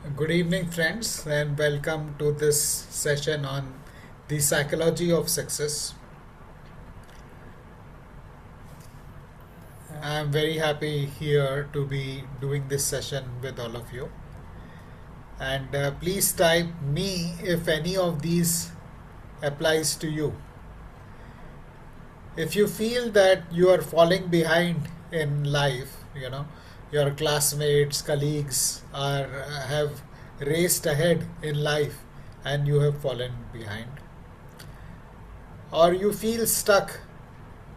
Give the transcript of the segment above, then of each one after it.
Good evening, friends, and welcome to this session on the psychology of success. I'm very happy here to be doing this session with all of you. And please type me if any of these applies to you. If you feel that you are falling behind in life, your classmates, colleagues have raced ahead in life and you have fallen behind, or you feel stuck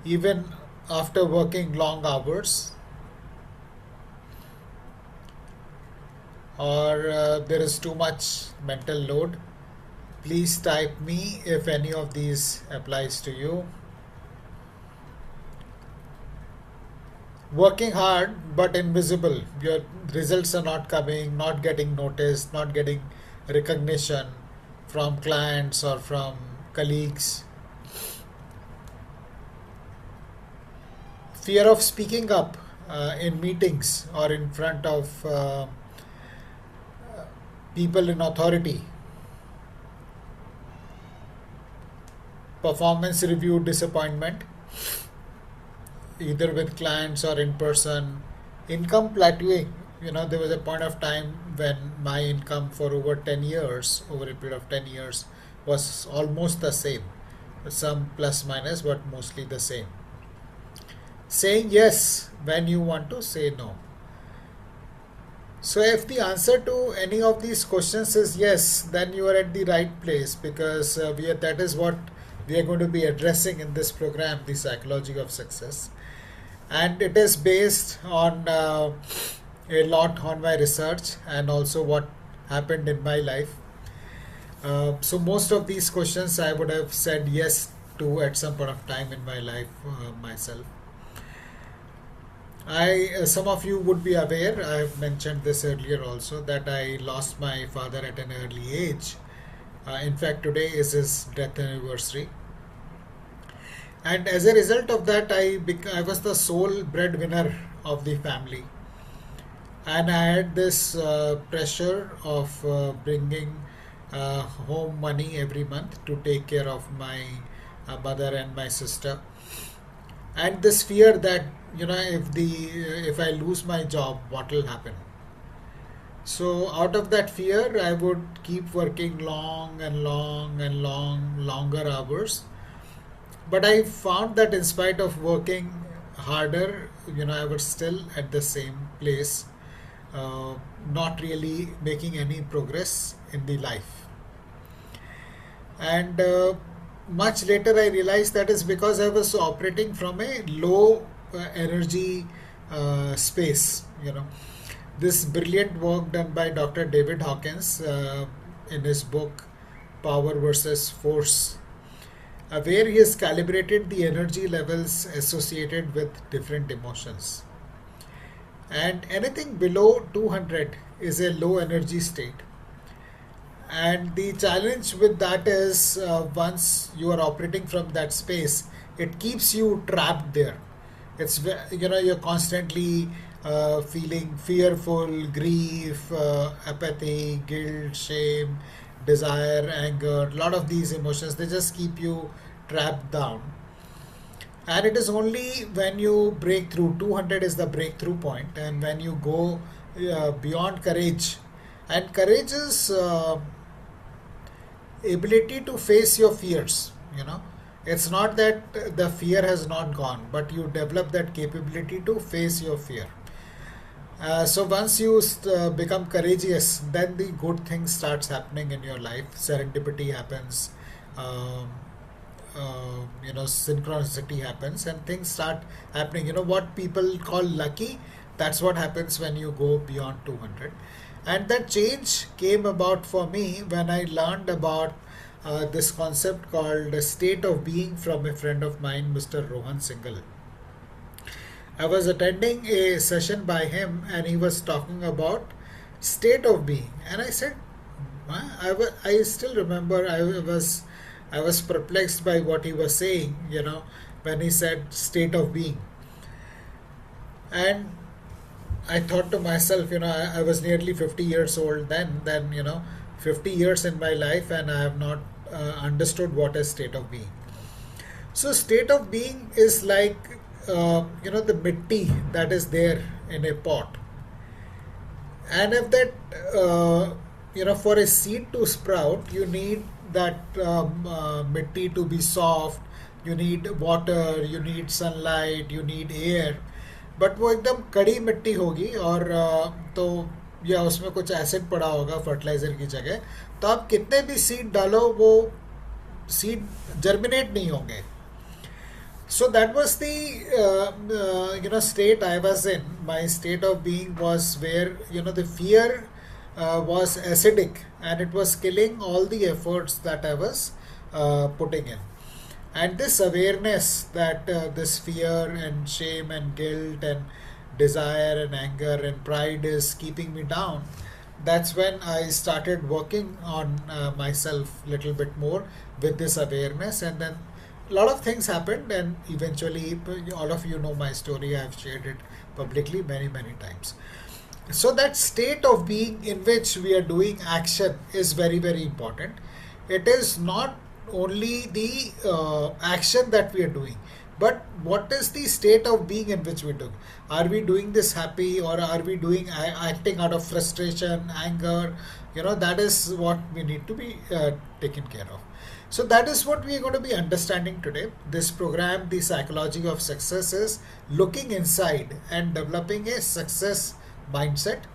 even after working long hours, or there is too much mental load, please type me if any of these applies to you. Working hard but invisible, your results are not coming, not getting noticed, not getting recognition from clients or from colleagues. Fear of speaking up in meetings or in front of people in authority. Performance review disappointment, either with clients or in person. Income plateauing. There was a point of time when my income for over a period of 10 years, was almost the same. Some plus minus, but mostly the same. Saying yes when you want to say no. So, if the answer to any of these questions is yes, then you are at the right place, because that is what we are going to be addressing in this program, the psychology of success. And it is based on a lot on my research and also what happened in my life. So, most of these questions I would have said yes to at some point of time in my life myself. Some of you would be aware, I have mentioned this earlier also, that I lost my father at an early age. In fact, today is his death anniversary. And as a result of that, I was the sole breadwinner of the family. And I had this pressure of bringing home money every month to take care of my mother and my sister, and this fear that if I lose my job, what will happen. So out of that fear, I would keep working long and longer hours. But I found that in spite of working harder, I was still at the same place, uh, not really making any progress in the life. And much later, I realized that is because I was operating from a low energy space. This brilliant work done by Dr. David Hawkins in his book Power versus Force, where he has calibrated the energy levels associated with different emotions. And anything below 200 is a low energy state. And the challenge with that is, once you are operating from that space, it keeps you trapped there. You're constantly feeling fearful, grief, apathy, guilt, shame, desire, anger. A lot of these emotions, they just keep you trapped down. And it is only when you break through, 200 is the breakthrough point, and when you go beyond courage. And courage is ability to face your fears. It's not that the fear has not gone, but you develop that capability to face your fear. So once you become courageous, then the good things starts happening in your life. Serendipity happens, um, synchronicity happens, and things start happening. What people call lucky, that's what happens when you go beyond 200. And that change came about for me when I learned about this concept called state of being from a friend of mine, Mr. Rohan Singhal. I was attending a session by him and he was talking about state of being. And I said, I still remember I was perplexed by what he was saying, when he said state of being. And I thought to myself, I was nearly 50 years old then, 50 years in my life, and I have not understood what is state of being. So, state of being is like, the mitti that is there in a pot. And if that, for a seed to sprout, you need that mitti to be soft, you need water, you need sunlight, you need air. But वो एकदम कड़ी मिट्टी होगी और तो या उसमें कुछ एसिड पड़ा होगा फर्टिलाइजर की जगह, तो आप कितने भी सीड डालो वो सीड जर्मिनेट नहीं होंगे. So that was the state I was in. My state of being was where the fear was acidic, and it was killing all the efforts that I was putting in. And this awareness that this fear and shame and guilt and desire and anger and pride is keeping me down, that's when I started working on myself little bit more with this awareness. And then a lot of things happened, and eventually all of you know my story. I've shared it publicly many times. So that state of being in which we are doing action is very important. It is not only the action that we are doing, but what is the state of being in which we're doing. Are we doing this happy, or are we doing acting out of frustration, anger? That is what we need to be taken care of. So that is what we are going to be understanding today. This program, The Psychology of Success, is looking inside and developing a success mindset,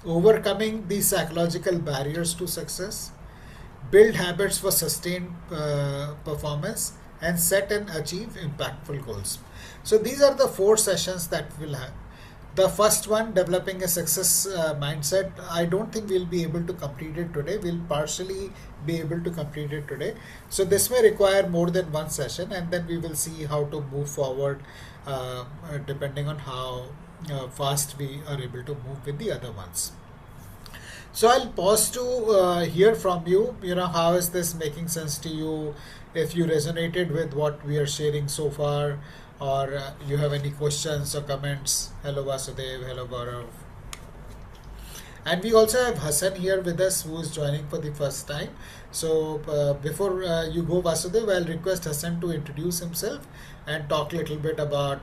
overcoming the psychological barriers to success, build habits for sustained performance, and set and achieve impactful goals. So these are the 4 sessions that we'll have. The first one, developing a success mindset, I don't think we'll be able to complete it today. We'll partially be able to complete it today. So this may require more than one session, and then we will see how to move forward depending on how fast we are able to move with the other ones. So I'll pause to hear from you. How is this making sense to you? If you resonated with what we are sharing so far, or you have any questions or comments. Hello Vasudev, hello Gaurav. And we also have Hassan here with us, who is joining for the first time. So before you go, Vasudev, I'll request Hassan to introduce himself and talk a little bit about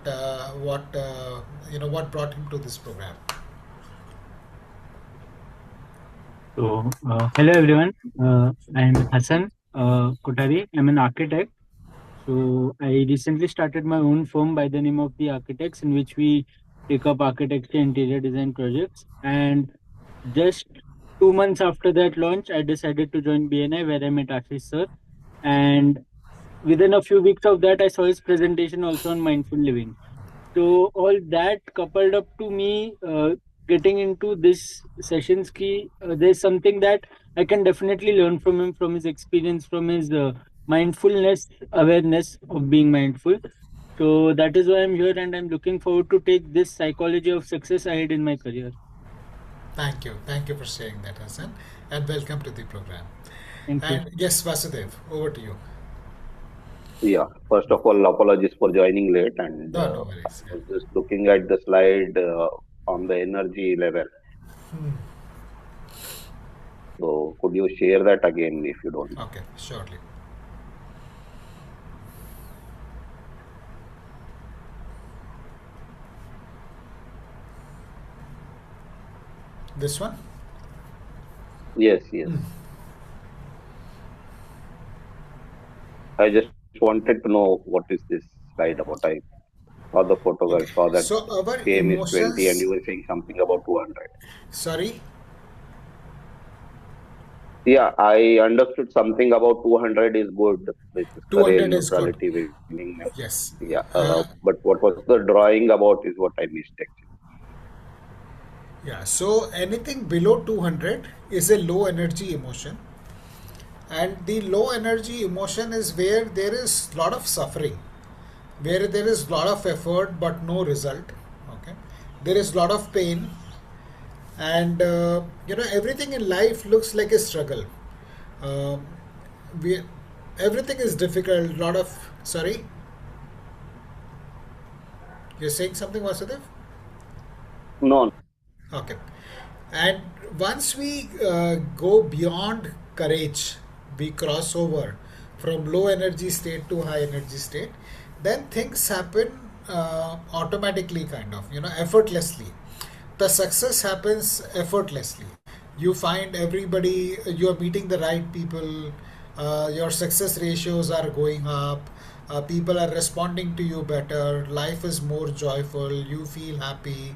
what brought him to this program. So, hello everyone. I'm Hassan Kotari. I'm an architect. So, I recently started my own firm by the name of The Architects, in which we take up architecture interior design projects. And just 2 months after that launch, I decided to join BNI, where I met Ashish sir. And within a few weeks of that, I saw his presentation also on mindful living. So all that coupled up to me getting into this sessions key, there's something that I can definitely learn from him, from his experience, from his mindfulness, awareness of being mindful. So that is why I'm here, and I'm looking forward to take this psychology of success ahead in my career. Thank you for sharing that, Hassan, and welcome to the program. Thank you. And yes, Vasudev, over to you. Yeah, first of all, apologies for joining late, and No worries. I was just looking at the slide on the energy level. So, could you share that again if you don't mind? Okay, surely. This one? Yes. I just wanted to know what is this slide about. I saw the photograph, Okay. saw that So our KM is 20, and emotions. you were saying something about 200. Sorry. Yeah, I understood something about 200 is good, which is courage, 200 is good. neutrality, willingness. Yes. Yeah, but what was the drawing about is what I missed actually. Yeah. So anything below 200 is a low energy emotion, and the low energy emotion is where there is lot of suffering, where there is lot of effort but no result. Okay. There is lot of pain, and everything in life looks like a struggle. Uh, we Everything is difficult. Lot of Sorry, you're saying something, Vasudev? No. Okay. And once we go beyond courage, we cross over from low energy state to high energy state, then things happen automatically, kind of, effortlessly. The success happens effortlessly. You find everybody, you are meeting the right people, your success ratios are going up, people are responding to you better, life is more joyful, you feel happy.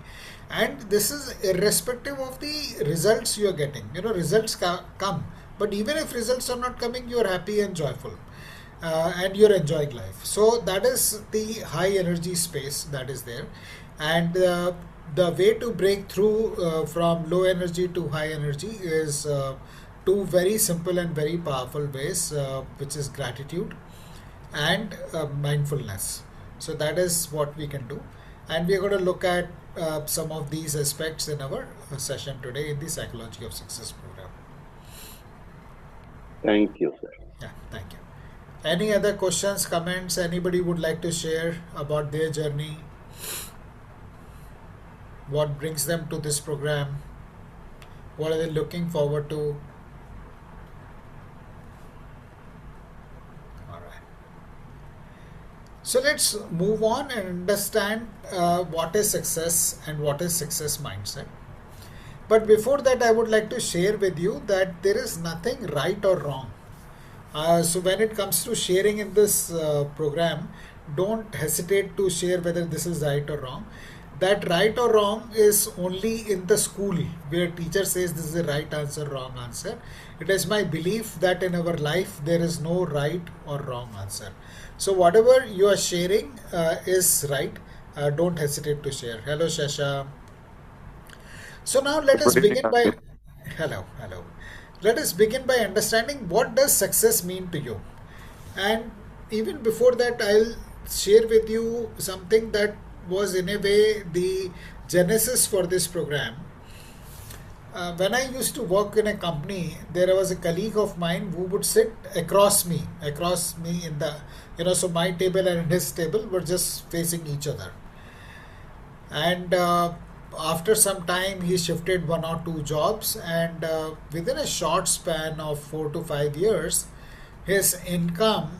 And this is irrespective of the results you are getting. Results come, but even if results are not coming, you are happy and joyful, and you're enjoying life. So that is the high energy space that is there. And the way to break through from low energy to high energy is two very simple and very powerful ways, which is gratitude and mindfulness. So that is what we can do. And we are going to look at some of these aspects in our session today in the Psychology of Success program. Thank you, sir. Yeah, thank you. Any other questions, comments anybody would like to share about their journey? What brings them to this program? What are they looking forward to? All right. So let's move on and understand what is success and what is success mindset. But before that, I would like to share with you that there is nothing right or wrong. So when it comes to sharing in this program, don't hesitate to share whether this is right or wrong. That right or wrong is only in the school where teacher says this is the right answer, wrong answer. It is my belief that in our life there is no right or wrong answer. So whatever you are sharing is right. Don't hesitate to share. Hello, Shasha. So now let us Good evening, begin by Ankit. hello. Let us begin by understanding what does success mean to you. And even before that, I'll share with you something that was in a way the genesis for this program. When I used to work in a company, there was a colleague of mine who would sit across me in the, so my table and his table were just facing each other. And after some time, he shifted one or two jobs, and within a short span of 4 to 5 years, his income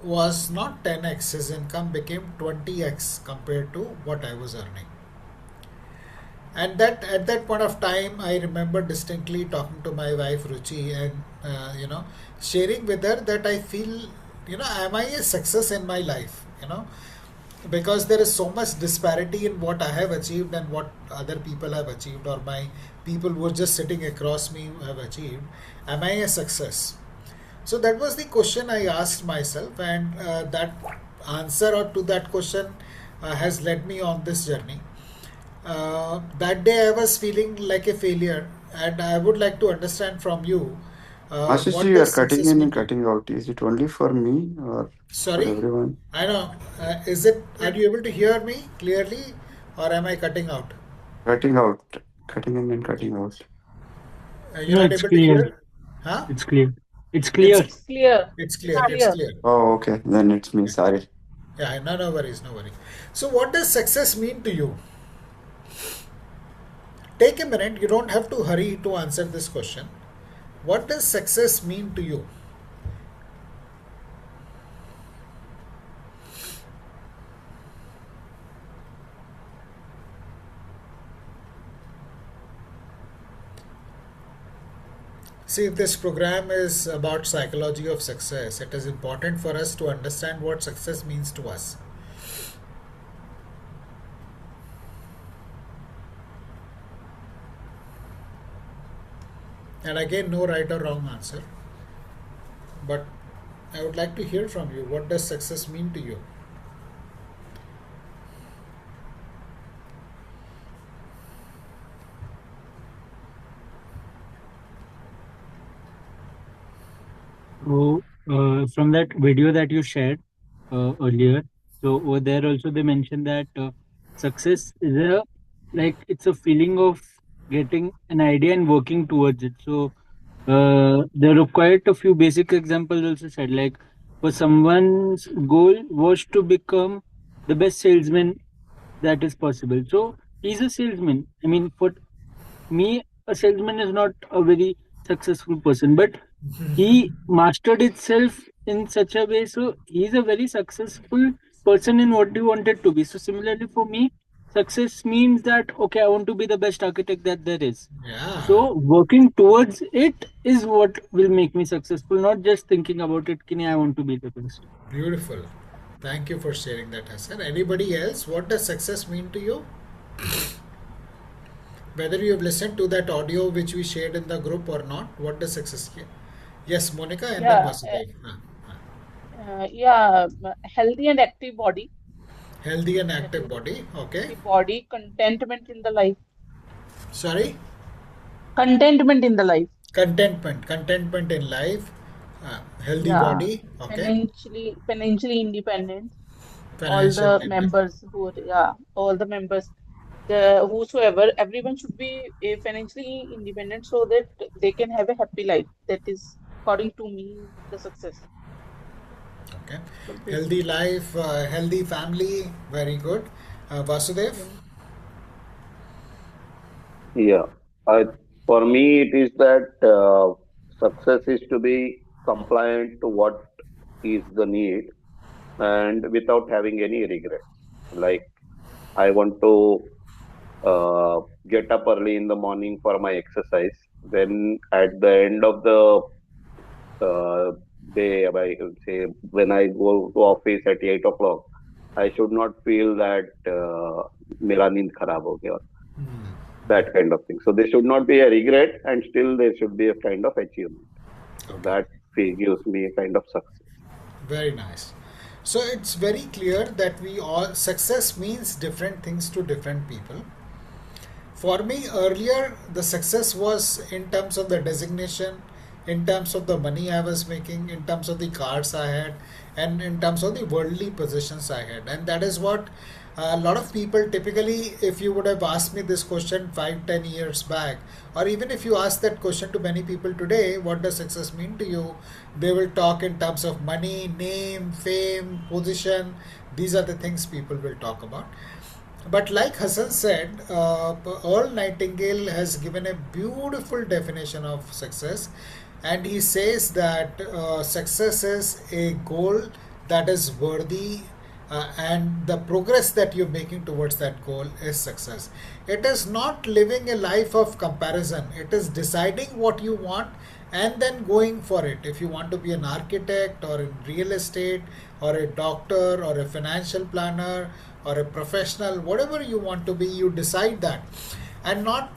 was not 10x, his income became 20x compared to what I was earning. And that at that point of time, I remember distinctly talking to my wife Ruchi and sharing with her that I feel, am I a success in my life? Because there is so much disparity in what I have achieved and what other people have achieved, or my people who are just sitting across me have achieved. Am I a success? So that was the question I asked myself, and that answer or to that question has led me on this journey. That day I was feeling like a failure, and I would like to understand from you Ashish, what you are does cutting success in mean and to you? cutting out. Is it only for me or for Sorry, everyone? I know. Is it? Are you able to hear me clearly, or am I cutting out? Cutting out, cutting in and cutting out. You're No, not it's able to clear. hear? Huh? It's clear. It's It's clear. It's clear. it's clear. It's It's clear. clear. Oh, okay. Then it's me. Yeah. Sorry. Yeah. No, no worries. No worries. So, what does success mean to you? Take a minute. You don't have to hurry to answer this question. What does success mean to you? See, if this program is about psychology of success, it is important for us to understand what success means to us. And again, no right or wrong answer. But I would like to hear from you. What does success mean to you? So, from that video that you shared earlier, so over there also they mentioned that success is a it's a feeling of getting an idea and working towards it. So, there are quite a few basic examples also said, like for someone's goal was to become the best salesman that is possible. So he's a salesman. I mean, for me, a salesman is not a very successful person, but he mastered itself in such a way. So he's a very successful person in what he wanted to be. So similarly for me, success means that okay, I want to be the best architect that there is. Yeah, So working towards it is what will make me successful, not just thinking about it. Kini, I want to be the best. beautiful. Thank you for sharing that, Hassan. Anybody else? What does success mean to you? Whether you have listened to that audio which we shared in the group or not, what does success mean? Yes, Monica, and then Yeah, Vasudev. yeah, healthy and active body. Healthy and That active is body. Okay. the body, contentment in the life. Sorry? Contentment in the life. Contentment in life. Healthy Yeah, body. Okay. financially independent. All Financial the independence. members all the members, the whosoever, everyone should be financially independent so that they can have a happy life. That is, according to me, the success. Okay. Healthy Completely. life, healthy family. Very good. Vasudev? Yeah. Yeah. I, for me, it is that success is to be compliant to what is the need and without having any regrets. Like, I want to get up early in the morning for my exercise. Then at the end of the uh, day, I say when I go to office at 8 o'clock, I should not feel that मेरा नींद खराब हो गया, that kind of thing. So there should not be a regret, and still there should be a kind of achievement. So Okay. that gives me a kind of success. Very nice. So it's very clear that we all success means different things to different people. For me, earlier, the success was in terms of the designation, in terms of the money I was making, in terms of the cars I had, and in terms of the worldly possessions I had. And that is what a lot of people typically, if you would have asked me this question 5, 10 years back, or even if you ask that question to many people today, what does success mean to you? They will talk in terms of money, name, fame, position. These are the things people will talk about. But like Hassan said, Earl Nightingale has given a beautiful definition of success, and he says that success is a goal that is worthy, and the progress that you're making towards that goal is success. It is not living a life of comparison, it is deciding what you want and then going for it. If you want to be an architect or in real estate or a doctor or a financial planner or a professional, whatever you want to be, you decide that, and not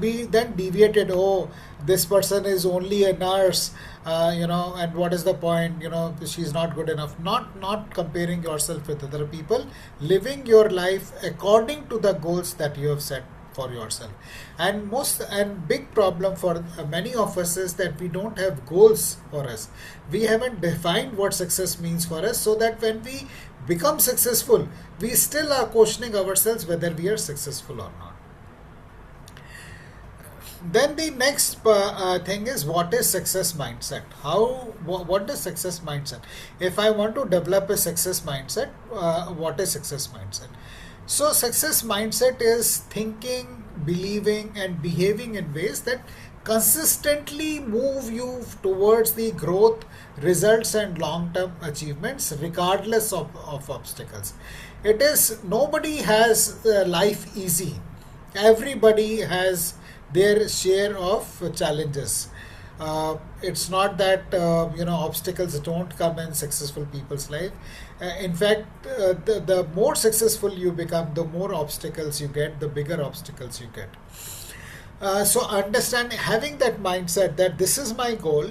be then deviated. Oh, this person is only a nurse, and what is the point? She's not good enough. Not comparing yourself with other people, living your life according to the goals that you have set for yourself. And big problem for many of us is that we don't have goals for us. We haven't defined what success means for us, so that when we become successful, we still are questioning ourselves whether we are successful or not. Then the next thing is, what is success mindset? What is success mindset? If I want to develop a success mindset, what is success mindset? So success mindset is thinking, believing, and behaving in ways that consistently move you towards the growth, results, and long-term achievements regardless of obstacles. It is, nobody has life easy. Everybody has their share of challenges. It's not that obstacles don't come in successful people's life. In fact, the more successful you become, the more obstacles you get, the bigger obstacles you get. So understand, having that mindset that this is my goal,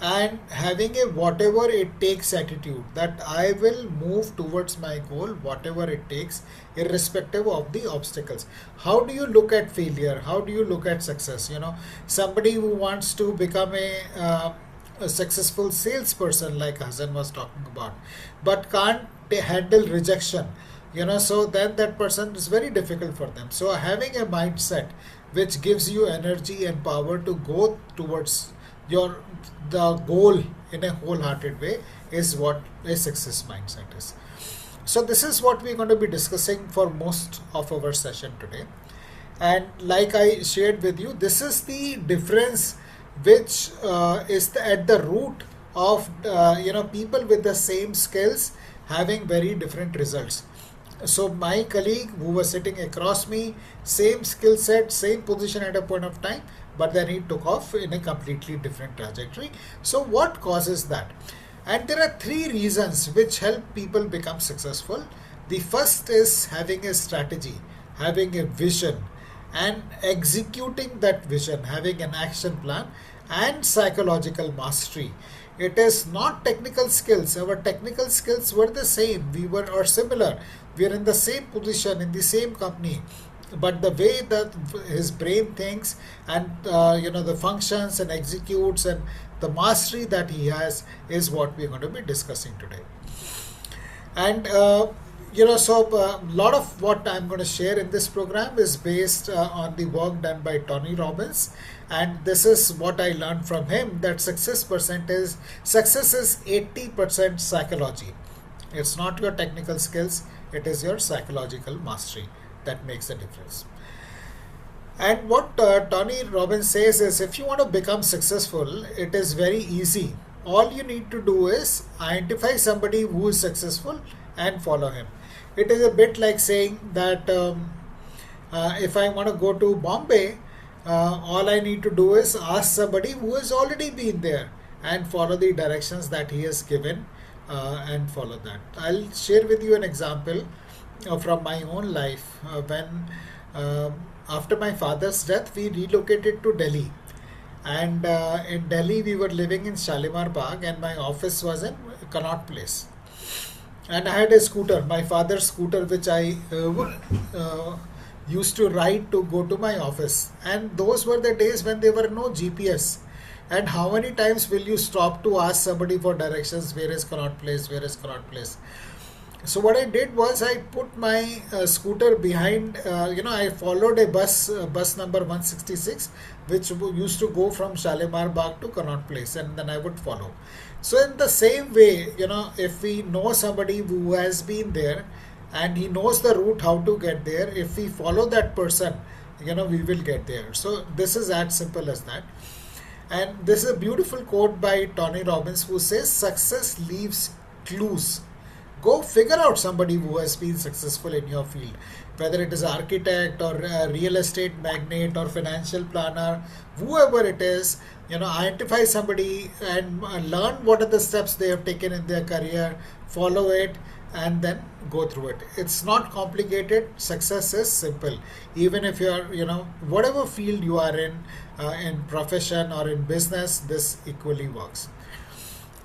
and having a whatever it takes attitude, that I will move towards my goal whatever it takes, irrespective of the obstacles. How do you look at failure? How do you look at success? Somebody who wants to become a successful salesperson, like Hassan was talking about, but can't handle rejection, so then that person is very difficult for them. So having a mindset which gives you energy and power to go towards your the goal in a wholehearted way is what a success mindset is. So this is what we're going to be discussing for most of our session today. And like I shared with you, this is the difference which is at the root of people with the same skills having very different results. So my colleague who was sitting across me, same skill set, same position at a point of time, but then he took off in a completely different trajectory. So what causes that? And there are three reasons which help people become successful. The first is having a strategy, having a vision, and executing that vision, having an action plan, and psychological mastery. It is not technical skills. Our technical skills were the same. We were or similar. We are in the same position in the same company. But the way that his brain thinks and the functions and executes and the mastery that he has is what we're going to be discussing today. And so a lot of what I'm going to share in this program is based on the work done by Tony Robbins, and this is what I learned from him, that success is 80% psychology. It's not your technical skills, it is your psychological mastery that makes a difference. And what Tony Robbins says is, if you want to become successful, it is very easy. All you need to do is identify somebody who is successful and follow him. It is a bit like saying that if I want to go to Bombay, all I need to do is ask somebody who has already been there and follow the directions that he has given and follow that. I'll share with you an example from my own life. When after my father's death, we relocated to Delhi. And in Delhi, we were living in Shalimar Bagh, and my office was in Connaught Place. And I had a scooter, my father's scooter, which I used to ride to go to my office. And those were the days when there were no GPS. And how many times will you stop to ask somebody for directions? Where is Connaught Place? Where is Connaught Place? So what I did was I put my scooter behind, I followed a bus number 166, which used to go from Shalimar Bagh to Connaught Place, and then I would follow. So in the same way, if we know somebody who has been there and he knows the route how to get there, if we follow that person, we will get there. So this is as simple as that. And this is a beautiful quote by Tony Robbins, who says, success leaves clues. Go figure out somebody who has been successful in your field, whether it is architect or a real estate magnate or financial planner, whoever it is, identify somebody and learn what are the steps they have taken in their career, follow it, and then go through it. It's not complicated. Success is simple. Even if you're, whatever field you are in profession or in business, this equally works.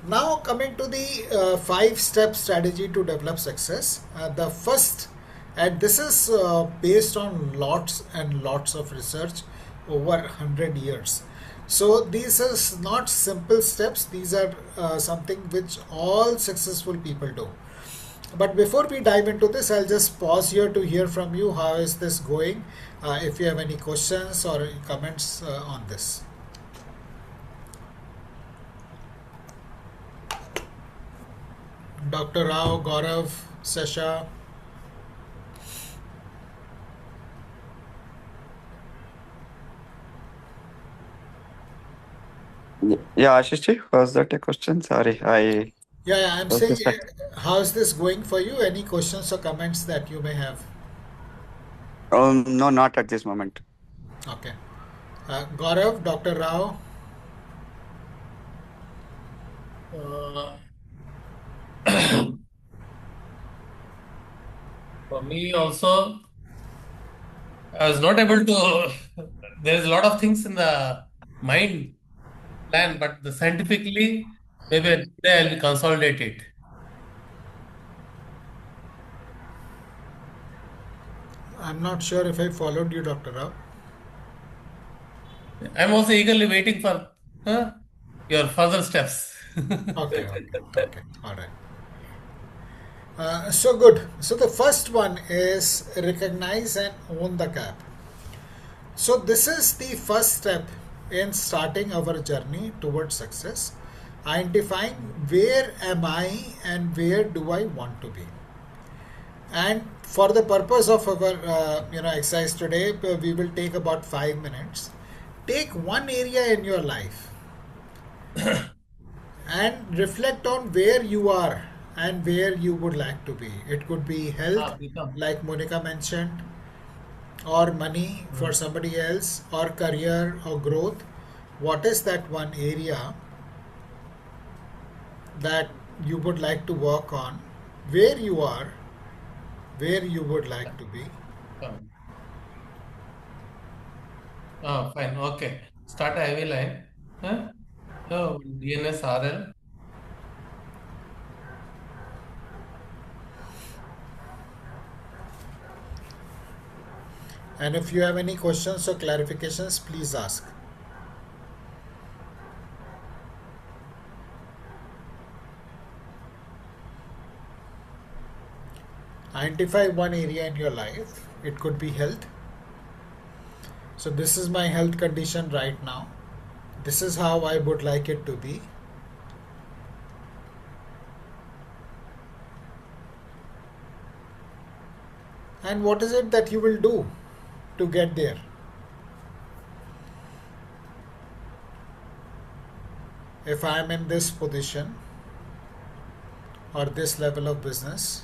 Now coming to the 5-step strategy to develop success. The first, and this is based on lots and lots of research over 100 years. So these are not simple steps. These are something which all successful people do. But before we dive into this, I'll just pause here to hear from you. How is this going? If you have any questions or comments on this. Dr. Rao, Gaurav, Sasha. Yeah, Ashish, was that a question? Sorry, I'm was saying, just how's this going for you? Any questions or comments that you may have? no, not at this moment. Okay. Gaurav, Dr. Rao. Uh, For me also, I was not able to. There's a lot of things in the mind plan, but scientifically, maybe today I'll consolidate it. I'm not sure if I followed you, Dr. Rao. I'm also eagerly waiting for your further steps. Okay. All right. So good. So the first one is recognize and own the gap. So this is the first step in starting our journey towards success. Identifying where am I and where do I want to be. And for the purpose of our exercise today, we will take about 5 minutes. Take one area in your life and reflect on where you are and where you would like to be. It could be health, Become. like Monica mentioned, or money for somebody else, or career or growth. What is that one area that you would like to work on? Where you are, where you would like to be. Fine. Okay. Start a heavy line. Huh? Oh, DNS RL. And if you have any questions or clarifications, please ask. Identify one area in your life. It could be health. So this is my health condition right now. This is how I would like it to be. And what is it that you will do to get there? If I am in this position or this level of business,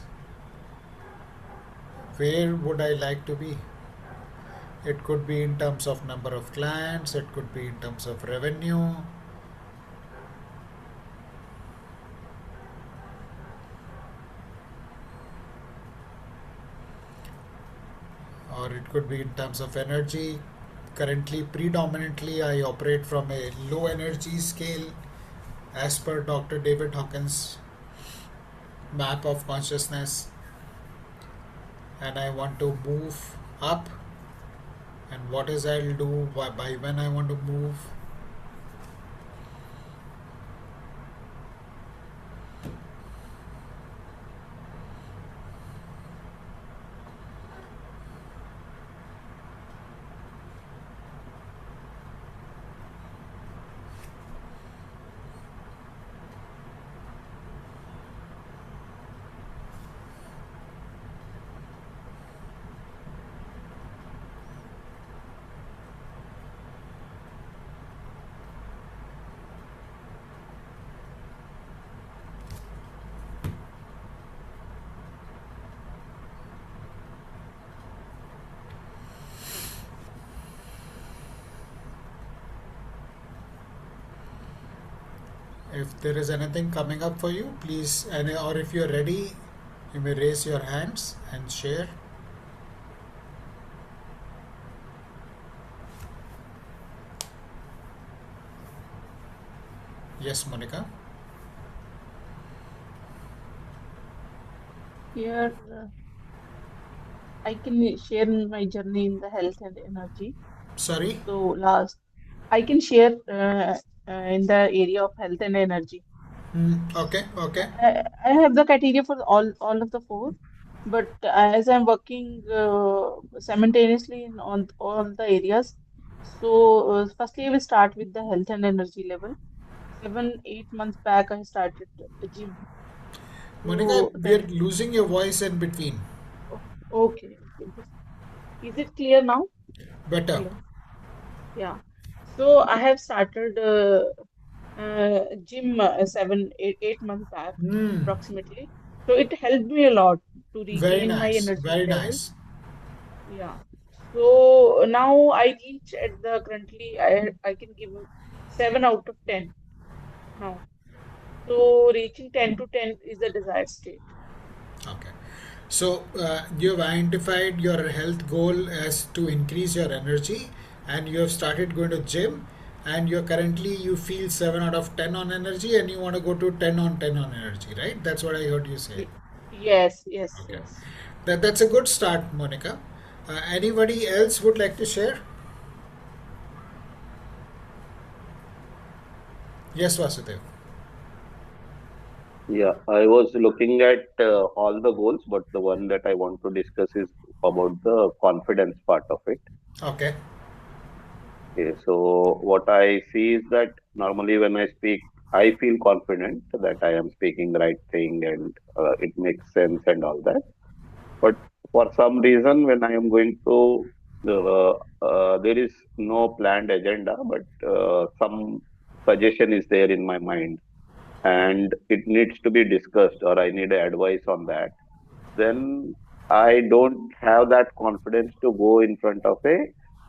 where would I like to be? It could be in terms of number of clients, it could be in terms of revenue, or it could be in terms of energy. Currently, predominantly, I operate from a low energy scale as per Dr. David Hawkins' map of consciousness, and I want to move up. And what is I'll do by when I want to move? If there is anything coming up for you, please, or if you're ready, you may raise your hands and share. Yes, Monica. Here, I can share my journey in the health and energy. Sorry. So I can share in the area of health and energy. Okay. I have the criteria for all of the four, but as I'm working simultaneously in on all the areas, so firstly I will start with the health and energy level. 7, 8 months back, I started a gym. Monica, So we are that losing your voice in between. okay. Is it clear now? Better. Hello. Yeah. So I have started gym 7, 8 months back approximately. So it helped me a lot to Very regain my nice. energy Very level. nice. Yeah. So now I reach at the currently I can give 7 out of 10 now. So reaching 10 to 10 is the desired state. Okay. So you have identified your health goal as to increase your energy, and you have started going to gym, and you're currently you feel 7 out of 10 on energy, and you want to go to 10 on 10 on energy, right? That's what I heard you say. Yes, yes, Okay. yes. That's a good start, Monica. Anybody else would like to share? Yes, Vasudev. Yeah, I was looking at all the goals, but the one that I want to discuss is about the confidence part of it. Okay. Okay, so what I see is that normally when I speak, I feel confident that I am speaking the right thing and it makes sense and all that. But for some reason, when I am going to, there is no planned agenda, but some suggestion is there in my mind, and it needs to be discussed, or I need advice on that. Then I don't have that confidence to go in front of a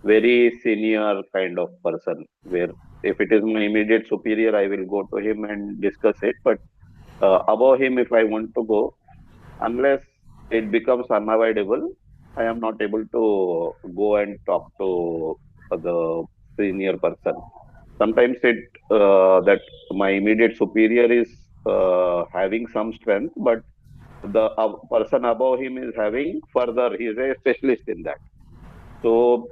very senior kind of person. Where if it is my immediate superior, I will go to him and discuss it. But above him, if I want to go, unless it becomes unavoidable, I am not able to go and talk to the senior person. Sometimes it that my immediate superior is having some strength, but the person above him is having further. He is a specialist in that. So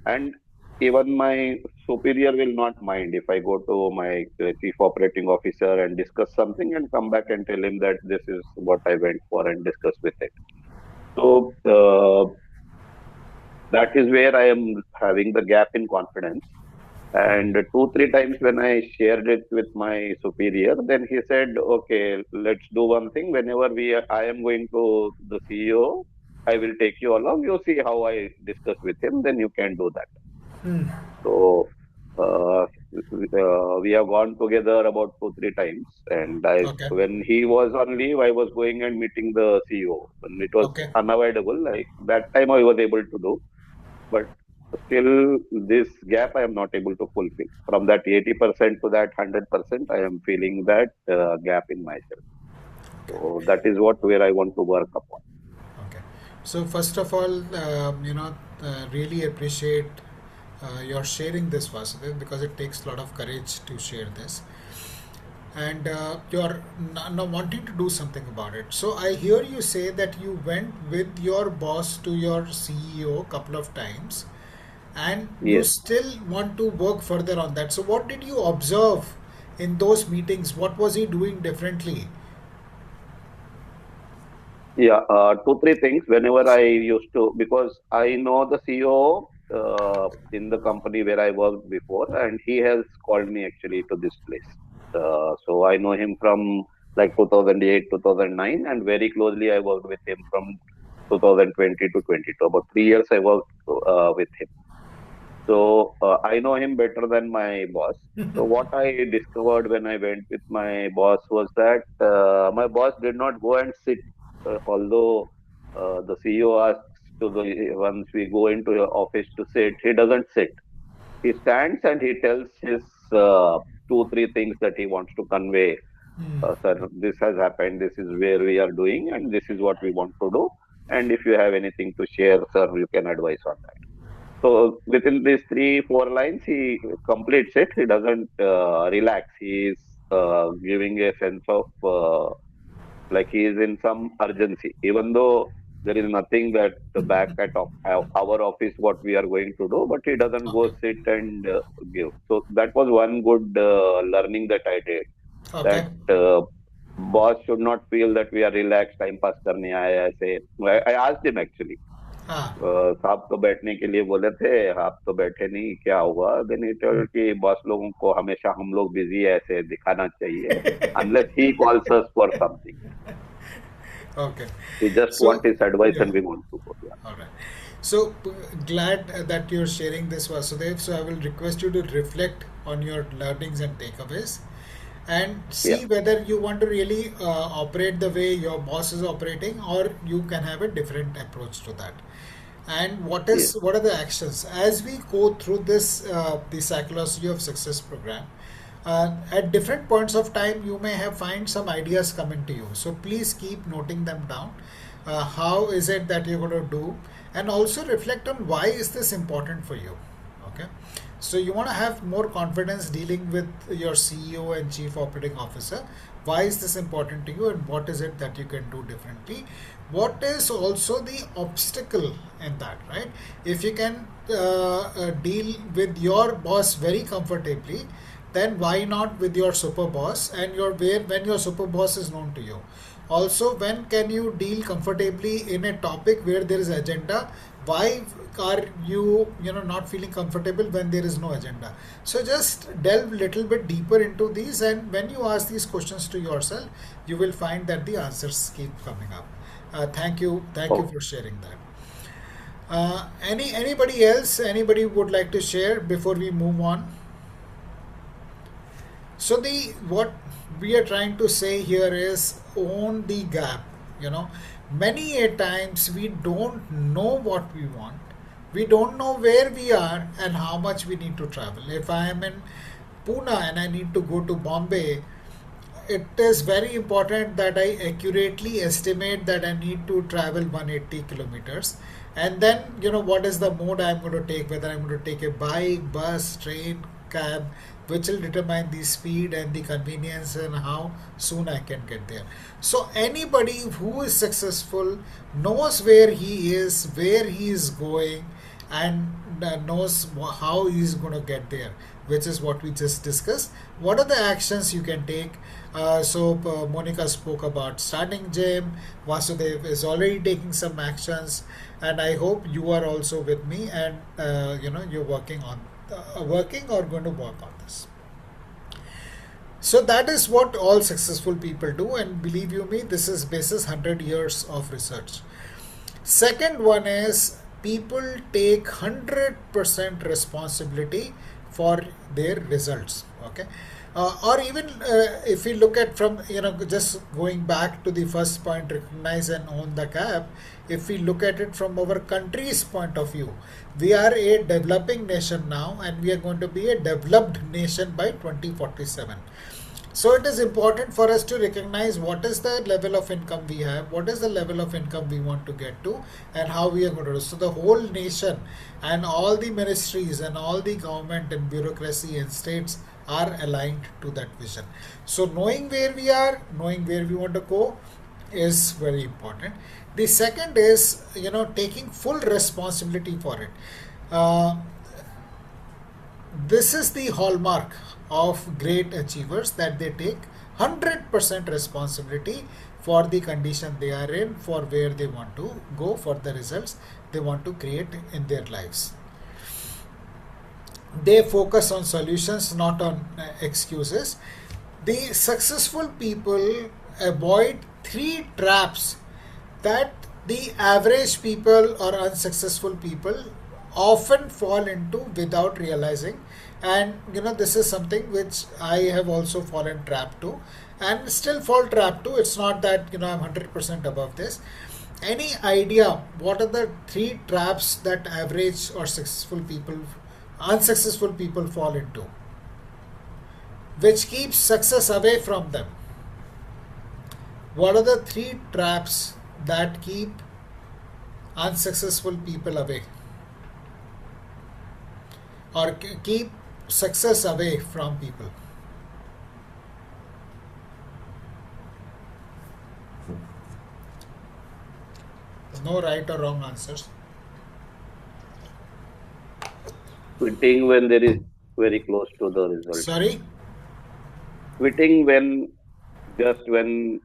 and even my superior will not mind if I go to my chief operating officer and discuss something and come back and tell him that this is what I went for and discuss with it. So that is where I am having the gap in confidence. And 2-3 times when I shared it with my superior, then he said, "Okay, let's do one thing. Whenever I am going to the CEO, I will take you along. You see how I discuss with him. Then you can do that." Hmm. So we have gone together about 2-3 times, and Okay. when he was on leave, I was going and meeting the CEO. When it was Okay. unavoidable, like that time I was able to do, but still this gap I am not able to fulfill. From that 80% to that 100%, I am feeling that gap in myself. So that is where I want to work upon. Okay. So first of all, really appreciate your sharing this, Vasudev, because it takes a lot of courage to share this, and you're now wanting to do something about it. So I hear you say that you went with your boss to your CEO a couple of times, and you Yes. still want to work further on that. So what did you observe in those meetings? What was he doing differently? Yeah, 2-3 things. Whenever I used to, because I know the CEO in the company where I worked before, and he has called me actually to this place. So I know him from like 2008, 2009, and very closely I worked with him from 2020 to 22. About 3 years I worked with him. So I know him better than my boss. So what I discovered when I went with my boss was that my boss did not go and sit, although the CEO asks to the once we go into your office to sit, he doesn't sit. He stands and he tells his 2-3 things that he wants to convey. Hmm. Sir, this has happened. This is where we are doing, and this is what we want to do. And if you have anything to share, sir, you can advise on that. So within these 3-4 lines, he completes it. He doesn't relax. He is giving a sense of like he is in some urgency, even though there is nothing that the back at our office what we are going to do, but he doesn't go Okay. sit and give. So that was one good learning that I did. That Okay. boss should not feel that we are relaxed, time pass करने आए हैं, ऐसे. I asked him actually. Ah. साहब तो बैठने के लिए बोले थे, आप तो बैठे नहीं, क्या हुआ? देन ही टोल्ड कि बॉस लोगों को हमेशा हम लोग बिजी ऐसे दिखाना चाहिए, unless he calls us for something. Okay. We just So, want his advice yeah. and we want to go. Yeah. All right. So glad that you're sharing this, Vasudev. So I will request you to reflect on your learnings and takeaways, and Yeah. see whether you want to really operate the way your boss is operating, or you can have a different approach to that. And what Yes. are the actions as we go through this the psychology of success program? At different points of time, you may have find some ideas coming to you. So please keep noting them down. How is it that you're going to do, and also reflect on why is this important for you. Okay, so you want to have more confidence dealing with your CEO and chief operating officer. Why is this important to you, and what is it that you can do differently? What is also the obstacle in that, right? If you can deal with your boss very comfortably, then why not with your super boss, and when your super boss is known to you? Also, when can you deal comfortably in a topic where there is agenda? Why are you not feeling comfortable when there is no agenda? So just delve little bit deeper into these, and when you ask these questions to yourself, you will find that the answers keep coming up. Thank you Oh, for sharing that. Anybody else? Anybody would like to share before we move on? So the what we are trying to say here is own the gap. You know, many a times we don't know what we want. We don't know where we are and how much we need to travel. If I am in Pune and I need to go to Bombay, it is very important that I accurately estimate that I need to travel 180 kilometers. And then, what is the mode I'm going to take, whether I'm going to take a bike, bus, train, cab, which will determine the speed and the convenience and how soon I can get there. So, anybody who is successful knows where he is, where he is going, and knows how he is going to get there, which is what we just discussed. What are the actions you can take? Monica spoke about starting gym. Vasudev is already taking some actions, and I hope you are also with me, and you're working or going to work on this. So that is what all successful people do, and believe you me, this is basis 100 years of research. Second one is people take 100% responsibility for their results. Okay. Or even if we look at from, just going back to the first point, recognize and own the gap. If we look at it from our country's point of view, we are a developing nation now, and we are going to be a developed nation by 2047. So it is important for us to recognize what is the level of income we have, what is the level of income we want to get to, and how we are going to do. So the whole nation and all the ministries and all the government and bureaucracy and states are aligned to that vision. So knowing where we are, knowing where we want to go is very important. The second is, taking full responsibility for it. Uh, this is the hallmark of great achievers, that they take 100% responsibility for the condition they are in, for where they want to go, for the results they want to create in their lives. They focus on solutions, not on excuses. The successful people avoid three traps that the average people or unsuccessful people often fall into without realizing. And this is something which I have also fallen trap to and still fall trap to. It's not that I'm 100% above this. Any idea what are the three traps that average or unsuccessful people fall into, which keeps success away from them? What are the three traps that keep unsuccessful people away, or keep success away from people? There's no right or wrong answers. quitting when there is very close to the result. Sorry? Quitting when I'm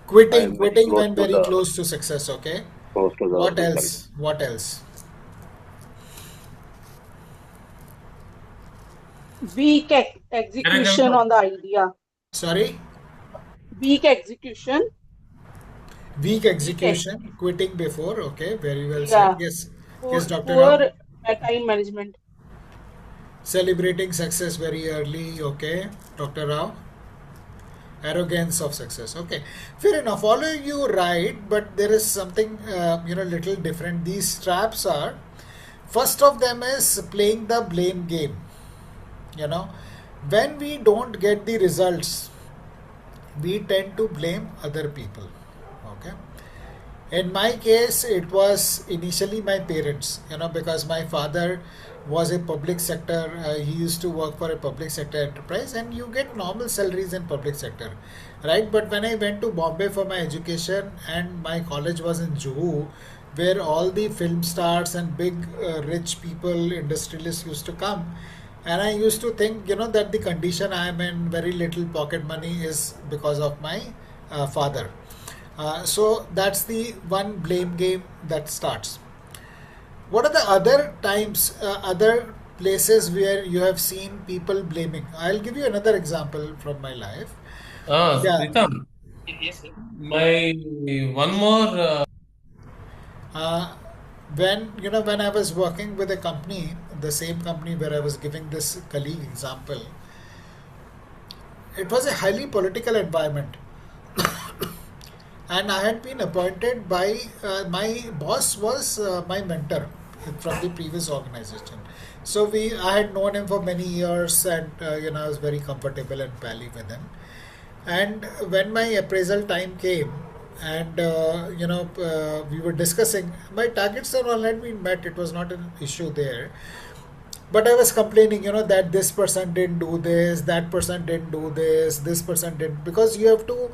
Quitting very close when to very the close to success. Okay. close to the What result. else? What else? Weak execution on the idea. Sorry? Weak execution. Weak Weak ex execution, quitting before. Okay, very well Yeah. said. Yes, Poor, Dr. Rao. poor time management. Celebrating success very early. Okay, Dr. Rao. Arrogance of success. Okay, fair enough. Follow you right, but there is something little different. These traps are, first of them is playing the blame game. When we don't get the results, we tend to blame other people. Okay. In my case, it was initially my parents, because my father was a public sector. He used to work for a public sector enterprise, and you get normal salaries in public sector, right? But when I went to Bombay for my education, and my college was in Juhu, where all the film stars and big rich people, industrialists used to come, and I used to think, that the condition I am in, very little pocket money, is because of my father. So that's the one blame game that starts. What are the other times, other places where you have seen people blaming? I'll give you another example from my life. Yeah, Pritam, My one more. Uh, when I was working with a company, the same company where I was giving this colleague example, it was a highly political environment, and I had been appointed by my boss was my mentor from the previous organization. So I had known him for many years, and I was very comfortable and pally with him. And when my appraisal time came, and we were discussing, my targets are all had been met. It was not an issue there. But I was complaining, that this person didn't do this, that person didn't do this person didn't, because you have to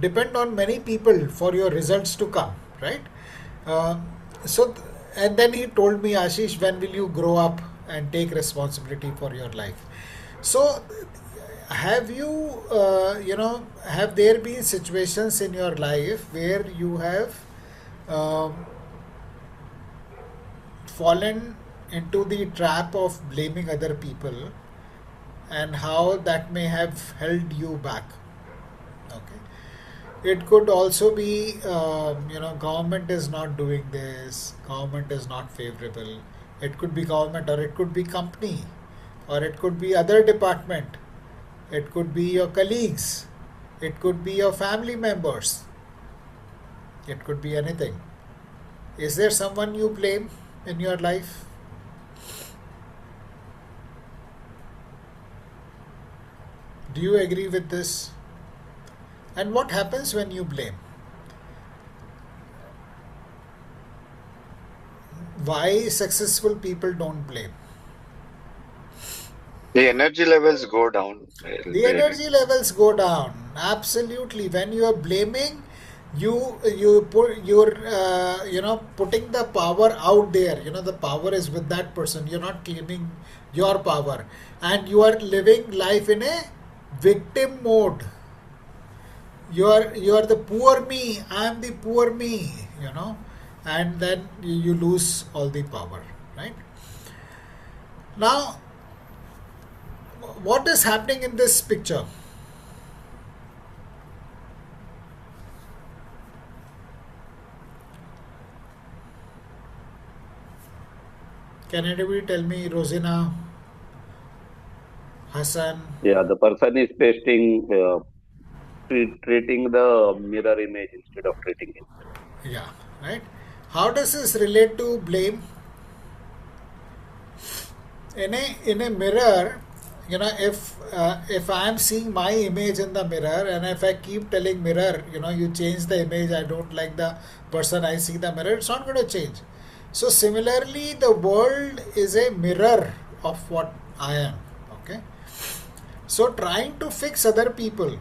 depend on many people for your results to come, right? Uh, so, and then he told me, Ashish, when will you grow up and take responsibility for your life? So, have you, have there been situations in your life where you have um, fallen into the trap of blaming other people, and how that may have held you back? Okay. It could also be, government is not doing this, government is not favorable. It could be government, or it could be company, or it could be other department, it could be your colleagues, it could be your family members, it could be anything. Is there someone you blame in your life? Do you agree with this? And what happens when you blame? Why successful people don't blame? The energy levels go down. The energy levels go down. Absolutely. When you are blaming, you're putting the power out there. The power is with that person. You're not claiming your power, and you are living life in a victim mode. You are the poor me. I am the poor me. And then you lose all the power, right? Now, what is happening in this picture? Can anybody tell me, Rosina, Hassan? Yeah, the person is pasting, treating the mirror image instead of treating himself. Yeah, right. How does this relate to blame? In a mirror, if I am seeing my image in the mirror, and if I keep telling mirror, you change the image, I don't like the person I see in the mirror, it's not going to change. So similarly, the world is a mirror of what I am. Okay. So trying to fix other people,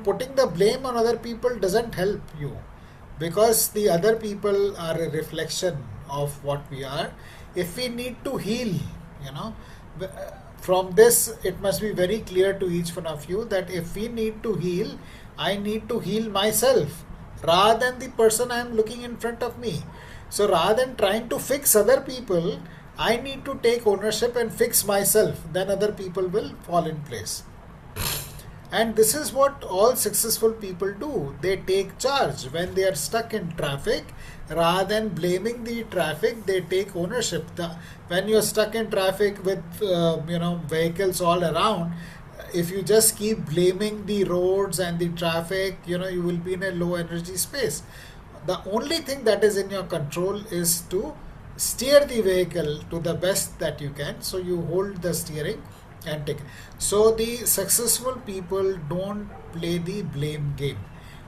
putting the blame on other people doesn't help you, because the other people are a reflection of what we are. If we need to heal, from this, it must be very clear to each one of you that if we need to heal, I need to heal myself rather than the person I am looking in front of me. So rather than trying to fix other people, I need to take ownership and fix myself. Then other people will fall in place. And this is what all successful people do. They take charge when they are stuck in traffic. Rather than blaming the traffic, they take ownership. When you're stuck in traffic with vehicles all around, if you just keep blaming the roads and the traffic, you will be in a low energy space. The only thing that is in your control is to steer the vehicle to the best that you can. So you hold the steering and take it. So the successful people don't play the blame game.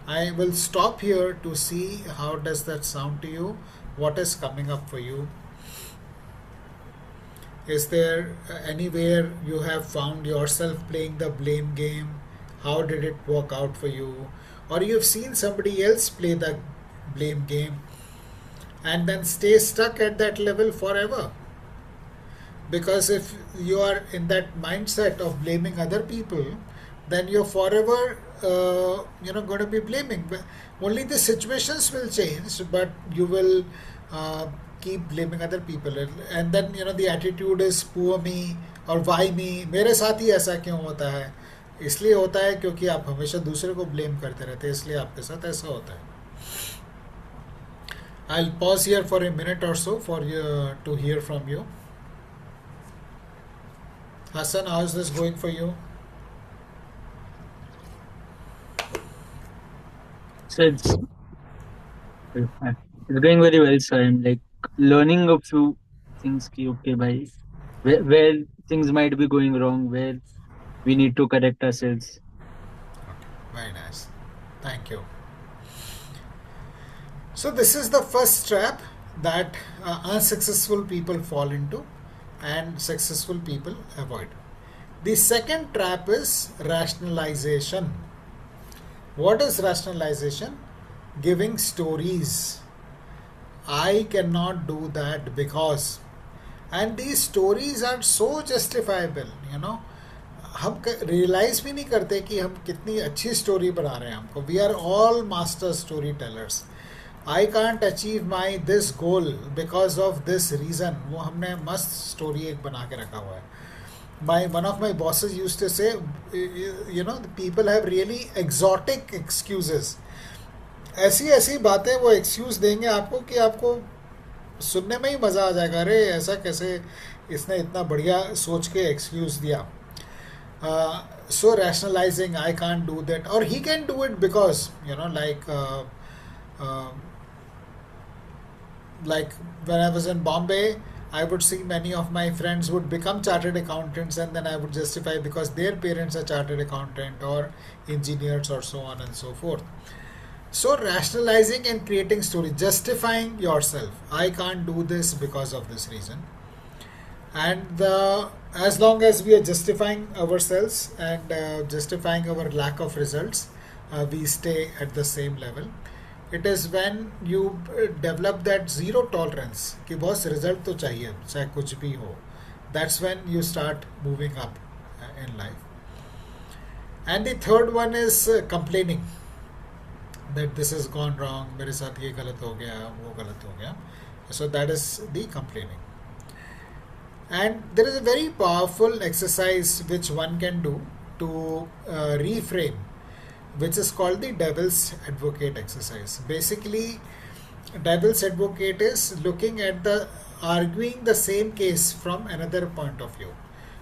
I will stop here to see how does that sound to you. What is coming up for you? Is there anywhere you have found yourself playing the blame game? How did it work out for you? Or you've seen somebody else play the blame game and then stay stuck at that level forever? Because if you are in that mindset of blaming other people, then you're forever going to be blaming. Only the situations will change, but you will keep blaming other people. And then the attitude is poor me or why me, मेरे साथ ही ऐसा क्यों होता है, इसलिए होता है क्योंकि आप हमेशा दूसरे को ब्लेम करते रहते हैं, इसलिए आपके साथ ऐसा होता है. I'll pause here for a minute or so for you to hear from you. Hassan, how is this going for you? So it's going very well. So I'm like learning a few things. Okay, by where things might be going wrong, where we need to correct ourselves. Very nice. Thank you. So this is the first trap that unsuccessful people fall into and successful people avoid. The second trap is rationalization. What is rationalization? Giving stories. I cannot do that because, and these stories are so justifiable, you know. हम realise भी नहीं करते कि हम कितनी अच्छी story बना रहे हैं हमको. We are all master storytellers. I can't achieve my this goal because of this reason. वो हमने मस्त स्टोरी एक बना के रखा हुआ है. One of my bosses used to say, you know, the people have really exotic excuses. ऐसी ऐसी बातें वो एक्सक्यूज देंगे आपको कि आपको सुनने में ही मज़ा आ जाएगा. अरे ऐसा कैसे इसने इतना बढ़िया सोच के एक्सक्यूज दिया. So rationalizing, I can't do that, or he can do it because, you know, like when I was in Bombay, I would see many of my friends would become chartered accountants, and then I would justify because their parents are chartered accountant or engineers or so on and so forth. So rationalizing and creating story, justifying yourself. I can't do this because of this reason. And as long as we are justifying ourselves and justifying our lack of results, we stay at the same level. It is when you develop that zero tolerance कि boss result तो चाहिए चाहे कुछ भी हो. That's when you start moving up in life. And the third one is complaining that this has gone wrong, मेरे साथ ये गलत हो गया, वो गलत हो गया. So that is the complaining. And there is a very powerful exercise which one can do to reframe, which is called the devil's advocate exercise. Basically, devil's advocate is looking at arguing the same case from another point of view.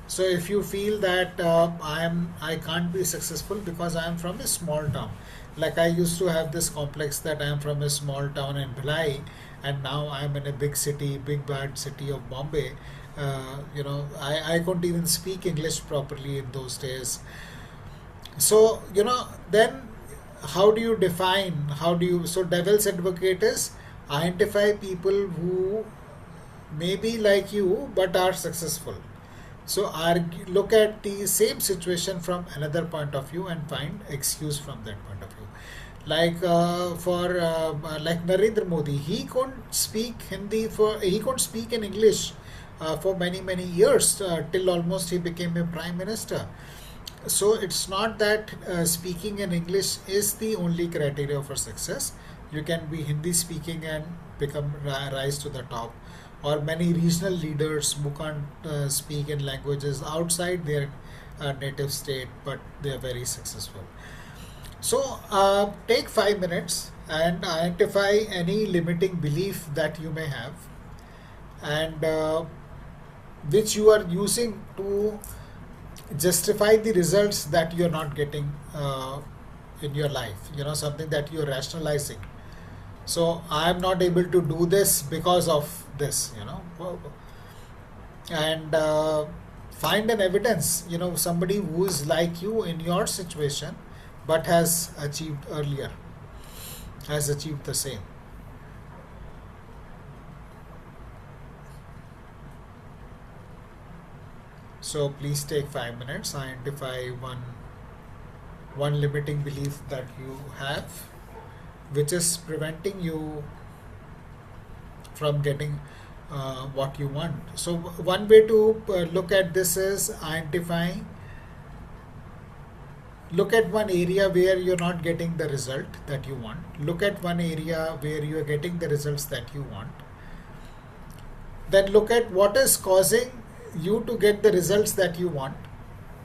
So if you feel that I can't be successful because I am from a small town, like I used to have this complex that I am from a small town in Bhilai, and now I am in a big city, big bad city of Bombay. You know, I couldn't even speak English properly in those days. So, you know, then how do you define, so devil's advocate is identify people who may be like you but are successful. So look at the same situation from another point of view and find excuse from that point of view. Like like Narendra Modi, he couldn't speak he couldn't speak in English for many years till almost he became a prime minister. So it's not that speaking in English is the only criteria for success. You can be Hindi speaking and rise to the top. Or many regional leaders who can't speak in languages outside their native state, but they are very successful. So take 5 minutes and identify any limiting belief that you may have, and which you are using to justify the results that you're not getting in your life. You know, something that you're rationalizing. So I am not able to do this because of this, you know, and find an evidence, you know, somebody who is like you in your situation but has achieved earlier, has achieved the same. So please take 5 minutes, identify one limiting belief that you have, which is preventing you from getting what you want. So one way to look at this is identifying, look at one area where you're not getting the result that you want. Look at one area where you're getting the results that you want. Then look at what is causing you to get the results that you want.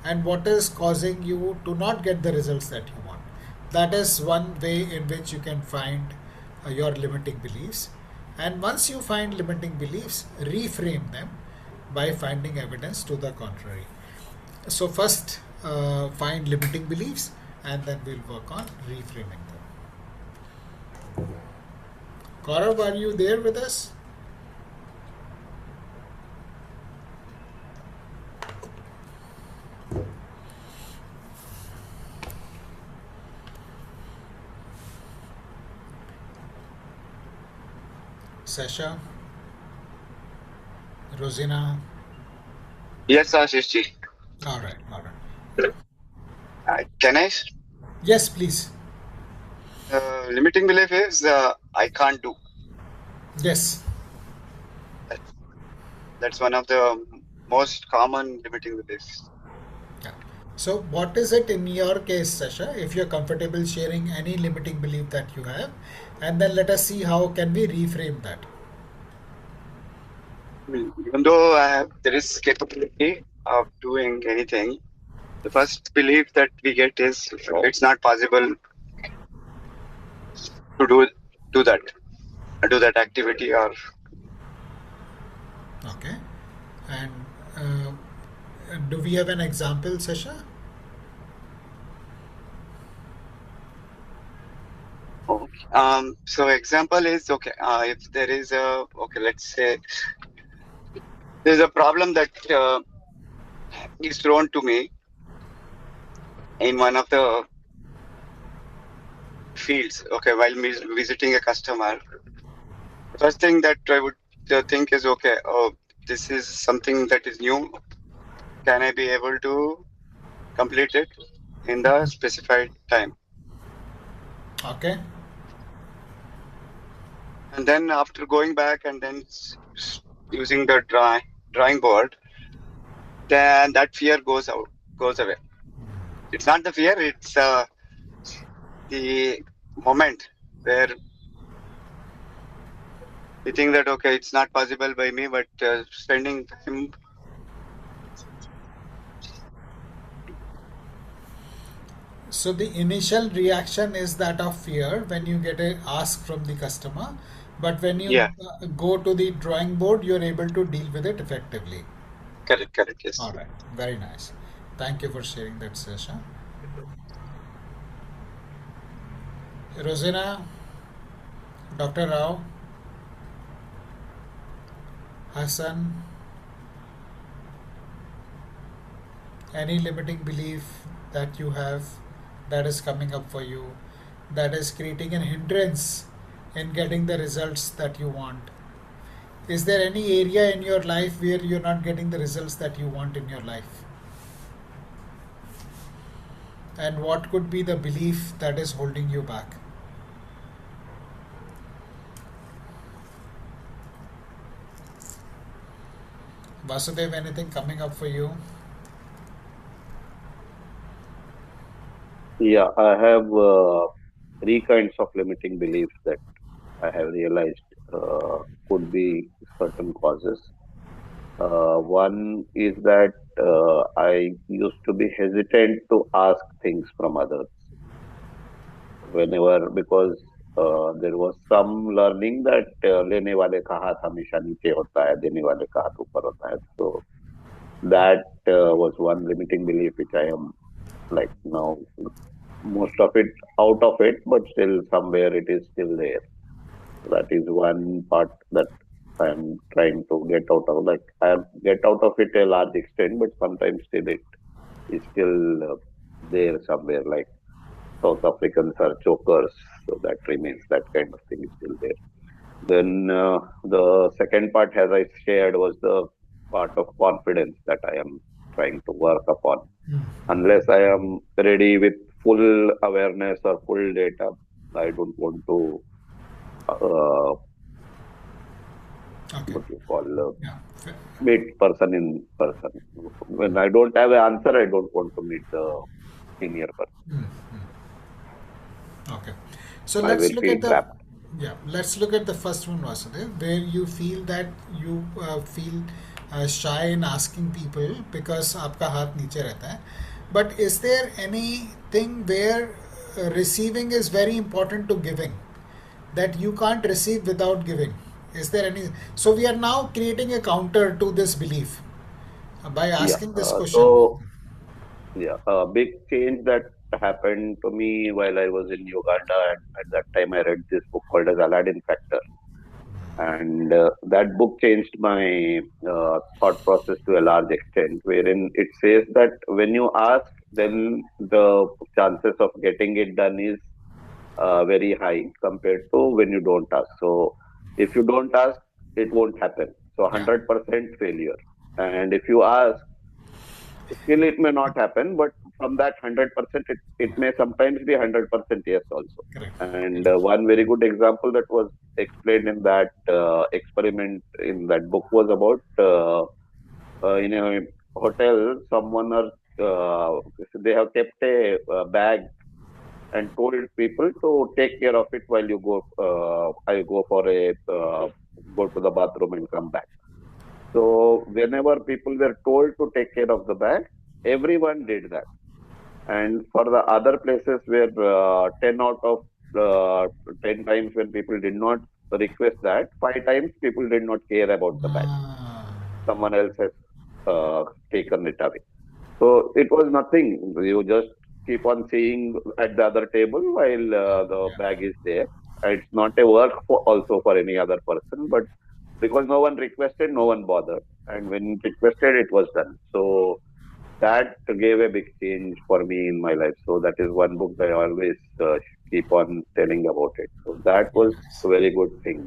and what is causing you to not get the results that you want. That is one way in which you can find your limiting beliefs. And once you find limiting beliefs, reframe them by finding evidence to the contrary. So first find limiting beliefs, and then we'll work on reframing them. Gaurav, are you there with us? Sasha? Rosina? Yes, Ashish ji. All right. Can I? Yes, please. Limiting belief is I can't do. Yes. That's one of the most common limiting beliefs. Yeah. So what is it in your case, Sasha, if you're comfortable sharing any limiting belief that you have, and then let us see how can we reframe that. Even though there is capability of doing anything, the first belief that we get is it's not possible to do that activity or. Okay. And do we have an example, Sasha? Okay. So example is okay. If there is let's say there's a problem that is thrown to me in one of the fields. Okay, while visiting a customer, the first thing that I would think is okay. Oh, this is something that is new. Can I be able to complete it in the specified time? Okay. And then after going back and then using the drawing board, then that fear goes away. It's not the fear, it's the moment where you think that okay, it's not possible by me, but spending time. So the initial reaction is that of fear when you get a ask from the customer, but when you go to the drawing board, you're able to deal with it effectively. Correct, yes. All right, very nice. Thank you for sharing that, Sasha. Rosina, Dr. Rao, Hassan, any limiting belief that you have that is coming up for you, that is creating a hindrance in getting the results that you want? Is there any area in your life where you're not getting the results that you want in your life? And what could be the belief that is holding you back? Vasudev, anything coming up for you? Yeah, I have three kinds of limiting beliefs that I have realized could be certain causes. One is that I used to be hesitant to ask things from others whenever, because there was some learning that लेने वाले का हाथ हमेशा नीचे होता है, देने वाले का हाथ ऊपर होता है. So that was one limiting belief which I am like now most of it out of it, but still somewhere it is still there. That is one part that I am trying to get out of. Like I get out of it a large extent, but sometimes still it is still there somewhere. Like South Africans are chokers, so that remains. That kind of thing is still there. Then the second part, as I shared, was the part of confidence that I am trying to work upon. Unless I am ready with full awareness or full data, I don't want to what you call meet person in person. When I don't have an answer, I don't want to meet the senior person. Okay, so let's look at let's look at the first one, Vasudev, where you feel that you feel shy in asking people because आपका हाथ नीचे रहता है. But is there anything where receiving is very important to giving, that you can't receive without giving? Is there any? So we are now creating a counter to this belief by Yeah. asking this question. Yeah, a big change that happened to me while I was in Uganda, and at that time I read this book called as Aladdin Factor, and that book changed my thought process to a large extent, wherein it says that when you ask, then the chances of getting it done is very high compared to when you don't ask. So if you don't ask, it won't happen. So Yeah. 100% failure. And if you ask, still it may not happen, but from that 100%, it may sometimes be 100% yes also. Correct. And one very good example that was explained in that experiment in that book was about in a hotel, someone or they have kept a bag and told people to take care of it while you go. I go for a go to the bathroom and come back. So whenever people were told to take care of the bag, everyone did that. And for the other places where 10 out of 10 times when people did not request that, 5 times people did not care about the bag. Ah, Someone else has taken it away. So it was nothing. You just keep on seeing at the other table while the bag is there. It's not a work for also for any other person, but because no one requested, no one bothered. And when requested, it was done. So that gave a big change for me in my life. So that is one book that I always keep on telling about it. So that was nice. a very good thing.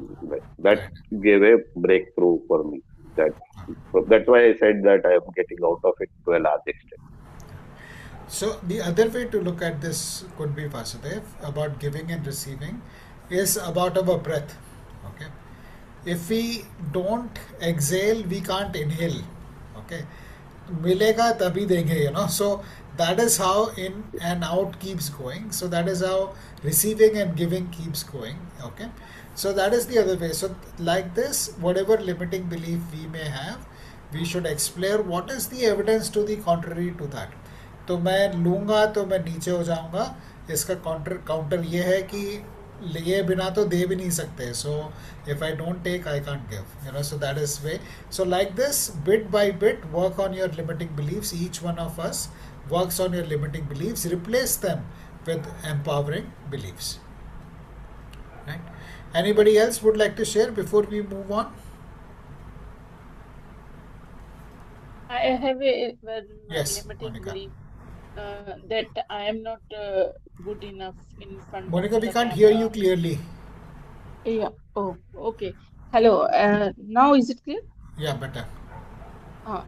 That Right. gave a breakthrough for me. That that's why I said that I am getting out of it to a large extent. So the other way to look at this could be, Vasudev, about giving and receiving, is about our breath. Okay. If we don't exhale, we can't inhale. Okay. मिलेगा तभी देंगे, so that is how in and out keeps going. So that is how receiving and giving keeps going. Okay. So that is the other way. So like this, whatever limiting belief we may have, we should explore what is the evidence to the contrary to that. तो मैं लूँगा तो मैं नीचे हो जाऊँगा. इसका counter ये है कि लिए बिना तो दे भी नहीं सकते. So if I don't take I can't give. So that is way. So like this, bit by bit, work on your limiting beliefs. Each one of us works on your limiting beliefs, replace them with empowering beliefs. Right? Anybody else would like to share before we move on? I have a one Yes, limiting Monica. belief that I am not good enough in front of Monica, we the can't hear you camera. clearly. Yeah. Oh, okay. Hello. Now is it clear? Yeah, better. हाँ.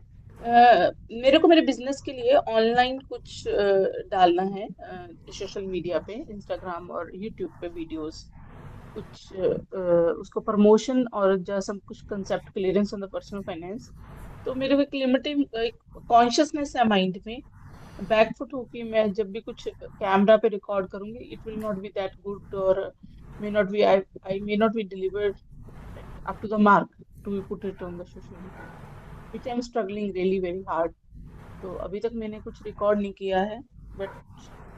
मेरे को मेरे business के लिए online कुछ डालना है social media पे, इंस्टाग्राम और यूट्यूब पे वीडियोस, कुछ उसको प्रमोशन और सब कुछ concept clearance on the personal finance. तो मेरे को एक लिमिटिंग कॉन्शियसनेस है माइंड में, बैकफुट होके मैं जब भी कुछ कैमरा पे रिकॉर्ड करूंगी, it will not be that good, और may not be I may not be delivered up to the mark to be put it on the social media, which I am struggling really very hard. तो अभी तक मैंने कुछ record नहीं किया है, but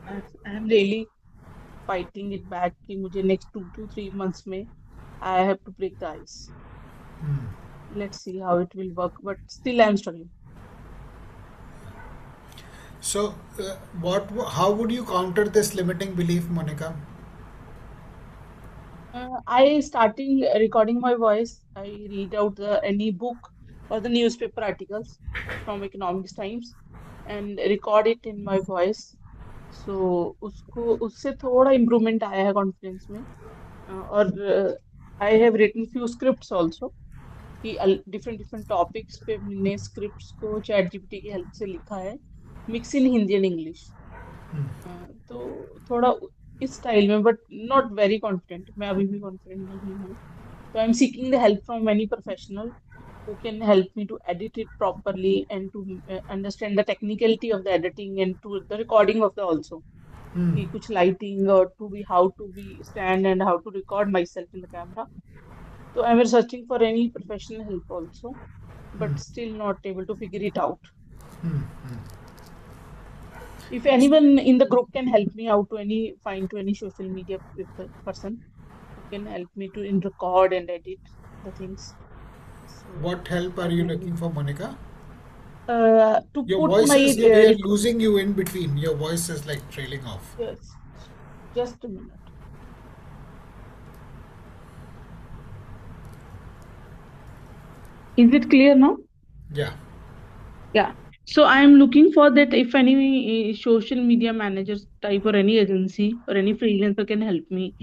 I am really fighting it back कि मुझे नेक्स्ट 2 to 3 months में I have to break the ice. Let's see how it will work, but still I'm struggling. So, how would you counter this limiting belief, Monica? I starting recording my voice. I read out any book or the newspaper articles from Economics Times and record it in my voice. So उससे थोड़ा improvement आया है confidence में. और I have written few scripts also कि different topics पे मैंने scripts को ChatGPT की help से लिखा है, mix in Hindi and English. तो थोड़ा इस स्टाइल में, बट नॉट वेरी कॉन्फिडेंट. मैं अभी भी कॉन्फिडेंट नहीं हूँ. तो I am seeking the help from many professional who can help me to edit it properly and to understand the technicality of the editing and to the recording of the also. कि कुछ lighting or to be how to be stand and how to record myself in the camera. So I'm searching for any professional help also. but still not able to figure it out. Hmm. If anyone in the group can help me out find any social media person who can help me to record and edit the things. So What help are that you will looking be for, Monica? to Your put voice my is, we are losing you in between. Your voice is like trailing off. yes, just a minute. Is it clear now? Yeah. Yeah. So I am looking for that if any social media managers type or any agency or any freelancer can help me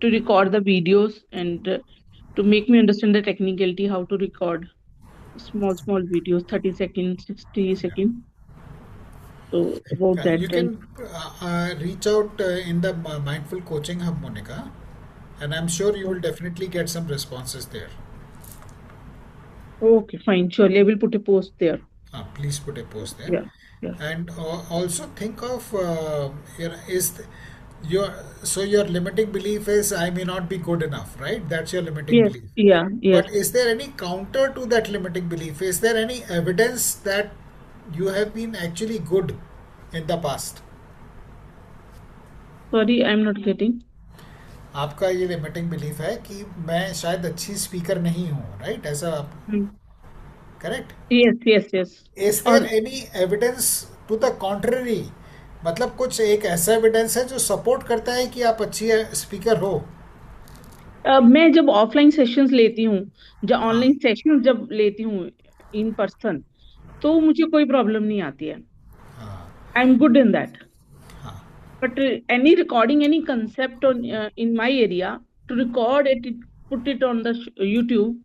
to record the videos and to make me understand the technicality how to record small videos, 30 seconds, 60 Yeah. seconds. So about that You and can reach out in the Mindful Coaching Hub, Monica, and I'm sure you will definitely get some responses there. okay, fine. Surely I will put a post there. Please put a post there. Yeah. Yeah. And also think of your so your limiting belief is I may not be good enough, right? That's your limiting Yes. belief. Yeah. Yes. But is there any counter to that limiting belief? Is there any evidence that you have been actually good in the past? Sorry, I'm not getting. आपका ये limiting belief है कि मैं शायद अच्छी speaker नहीं हूँ, right? ऐसा Hmm. Correct? Yes. Yes. Yes. Is Or there any evidence to the contrary? मतलब कुछ एक ऐसा एविडेंस है जो सपोर्ट करता है कि आप अच्छी स्पीकर हो? मैं जब ऑफलाइन सेशंस लेती हूँ या हाँ. ऑनलाइन सेशंस जब लेती हूँ इन पर्सन तो मुझे कोई प्रॉब्लम नहीं आती है. हाँ. I am good in that. हाँ. But any recording, any concept on in my area to record it, put it on the YouTube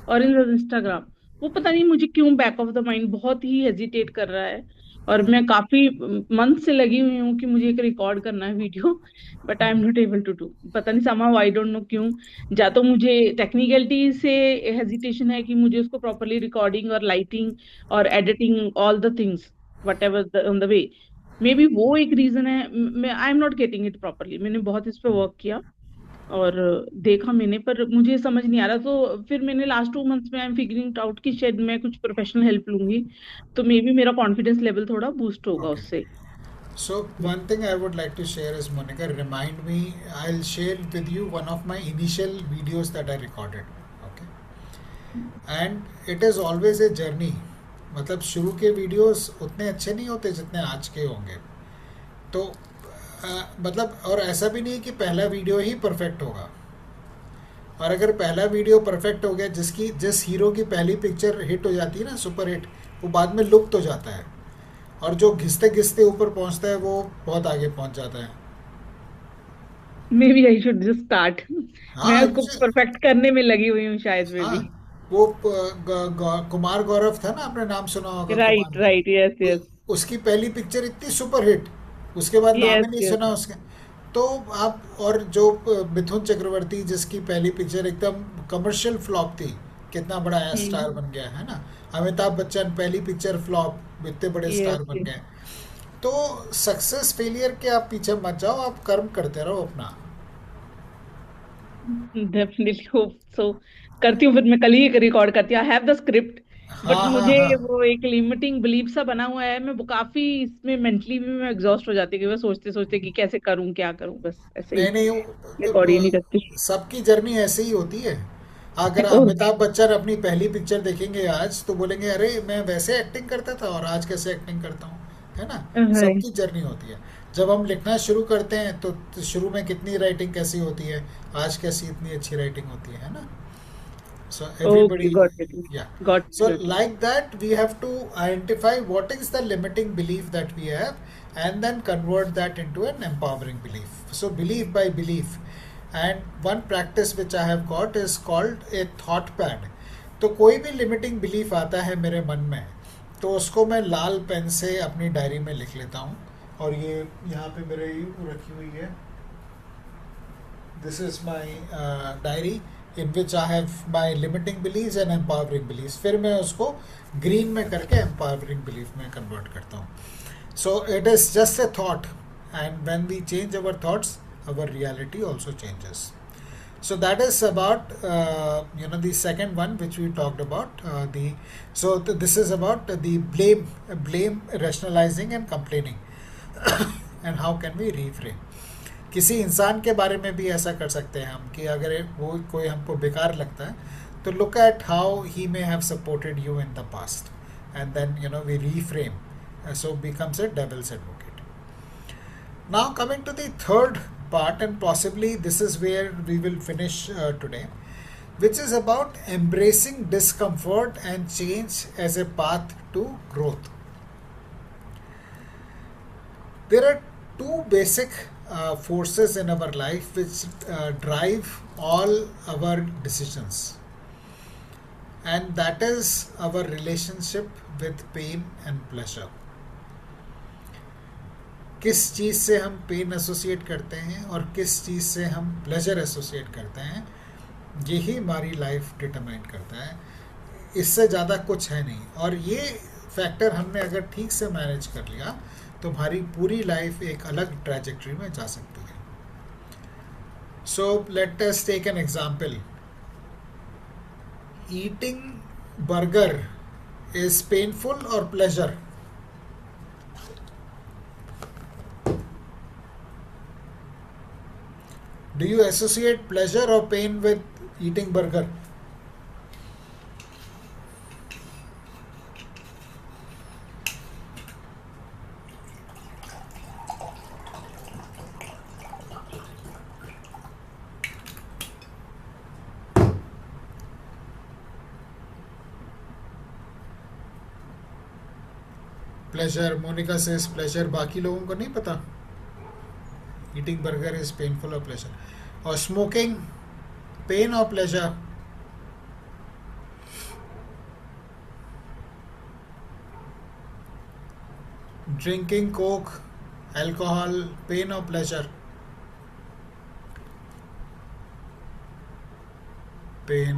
or in the Instagram, वो पता नहीं मुझे क्यों बैक ऑफ द माइंड बहुत ही हेजिटेट कर रहा है. और मैं काफी मंथ से लगी हुई हूँ कि मुझे एक रिकॉर्ड करना है video but I am not able to do. पता नहीं somehow आई डोंट नो क्यों. या तो मुझे टेक्निकलिटी से हेजिटेशन है कि मुझे उसको प्रॉपरली रिकॉर्डिंग और लाइटिंग और editing all the things what ever on the way. May be वो एक रीजन है. आई am not getting it properly. मैंने बहुत इस पे वर्क किया और देखा मैंने पर मुझे समझ नहीं आ रहा. तो फिर मैंने लास्ट 2 मंथ्स में आई एम फिगरिंग आउट कि शायद मैं कुछ प्रोफेशनल हेल्प लूंगी तो मे बी मेरा कॉन्फिडेंस लेवल थोड़ा बूस्ट होगा Okay. उससे. So one thing I would like to share is, Monica, remind me. I'll share with you one of my initial videos that I recorded. Okay. And it is always a journey. मतलब शुरू के videos उतने अच्छे नहीं होते जितने आज के होंगे. तो मतलब और ऐसा भी नहीं कि पहला वीडियो ही परफेक्ट होगा. और अगर पहला वीडियो परफेक्ट हो गया, जिस हीरो की पहली पिक्चर हिट हो जाती है ना, सुपर हिट, वो बाद में लुप्त हो जाता है. और जो घिसते घिसते ऊपर पहुंचता है वो बहुत आगे पहुंच जाता है. Maybe I should just start. मैं हाँ. उसको परफेक्ट करने में लगी हुई हूँ शायद में हाँ. भी. वो कुमार गौरव था ना, आपने नाम सुना होगा, right. Kumar. Right. Yes. Yes. उसकी पहली पिक्चर इतनी सुपर हिट, उसके बाद नाम यस. ही नहीं यस. सुना उसका. तो आप, और जो मिथुन चक्रवर्ती जिसकी पहली पिक्चर एकदम कमर्शियल फ्लॉप थी, कितना बड़ा स्टार बन गया है ना. अमिताभ बच्चन पहली पिक्चर फ्लॉप, इतने बड़े स्टार बन यस. गए. तो सक्सेस फेलियर के आप पीछे मत जाओ, आप कर्म करते रहो अपना. Definitely hope so. करती हूँ. फिर मैं कल ही रिकॉर्ड करती हूँ. I have the script but हाँ. हाँ. मुझे हाँ. वो एक लिमिटिंग बिलीफ सा बना हुआ है. मैं वो काफी इसमें मेंटली भी मैं एग्जॉस्ट हो जाती हूँ कि मैं सोचते सोचते कि कैसे करूँ क्या करूँ. बस ऐसे ही नहीं नहीं, रिकॉर्ड ही नहीं करती. सबकी जर्नी ऐसे ही होती है. अगर ओके. अमिताभ बच्चन अपनी पहली पिक्चर देखेंगे आज तो बोलेंगे अरे मैं वैसे एक्टिंग करता था और आज कैसे एक्टिंग करता हूँ, है ना. सबकी जर्नी होती है. जब हम लिखना शुरू करते हैं तो शुरू में कितनी राइटिंग कैसी होती है, आज कैसी इतनी अच्छी राइटिंग होती है ना. So everybody, okay. Got it. yeah. Got So it. like that, we have to identify what is the limiting belief that we have, and then convert that into an empowering belief. So belief by belief. And one practice which I have got is called a thought pad. तो कोई भी limiting belief आता है मेरे मन में, तो उसको मैं लाल पेन से अपनी डायरी में लिख लेता हूँ. और ये यहाँ पे मेरे रखी हुई है. This is my diary in which I have my limiting beliefs and empowering beliefs. फिर मैं उसको green में करके empowering belief में convert करता हूँ. So it is just a thought, and when we change our thoughts, our reality also changes. So that is about the second one which we talked about. This is about the blame, rationalizing and complaining, and how can we reframe. किसी इंसान के बारे में भी ऐसा कर सकते हैं हम कि अगर वो कोई हमको बेकार लगता है तो look at how he may have supported you in the past, and then we reframe, so becomes a devil's advocate. Now coming to the third part, and possibly this is where we will finish today, which is about embracing discomfort and change as a path to growth. There are two basic forces in our life which drive all our decisions, and that is our relationship with pain and pleasure. किस चीज़ से हम pen associate करते हैं और किस चीज़ से हम pleasure associate करते हैं, यही हमारी लाइफ डिटरमाइन करता है. इससे ज़्यादा कुछ है नहीं, और ये फैक्टर हमने अगर ठीक से मैनेज कर लिया तो हमारी पूरी लाइफ एक अलग ट्रैजेक्टरी में जा सकती है. So let us take an example. Eating burger is painful और pleasure? Do you associate pleasure or pain with eating burger? Pleasure, Monica says pleasure. बाकी लोगों को नहीं पता. Eating burger is painful or pleasure? Or smoking, pain or pleasure? Drinking Coke, alcohol, pain or pleasure? Pain.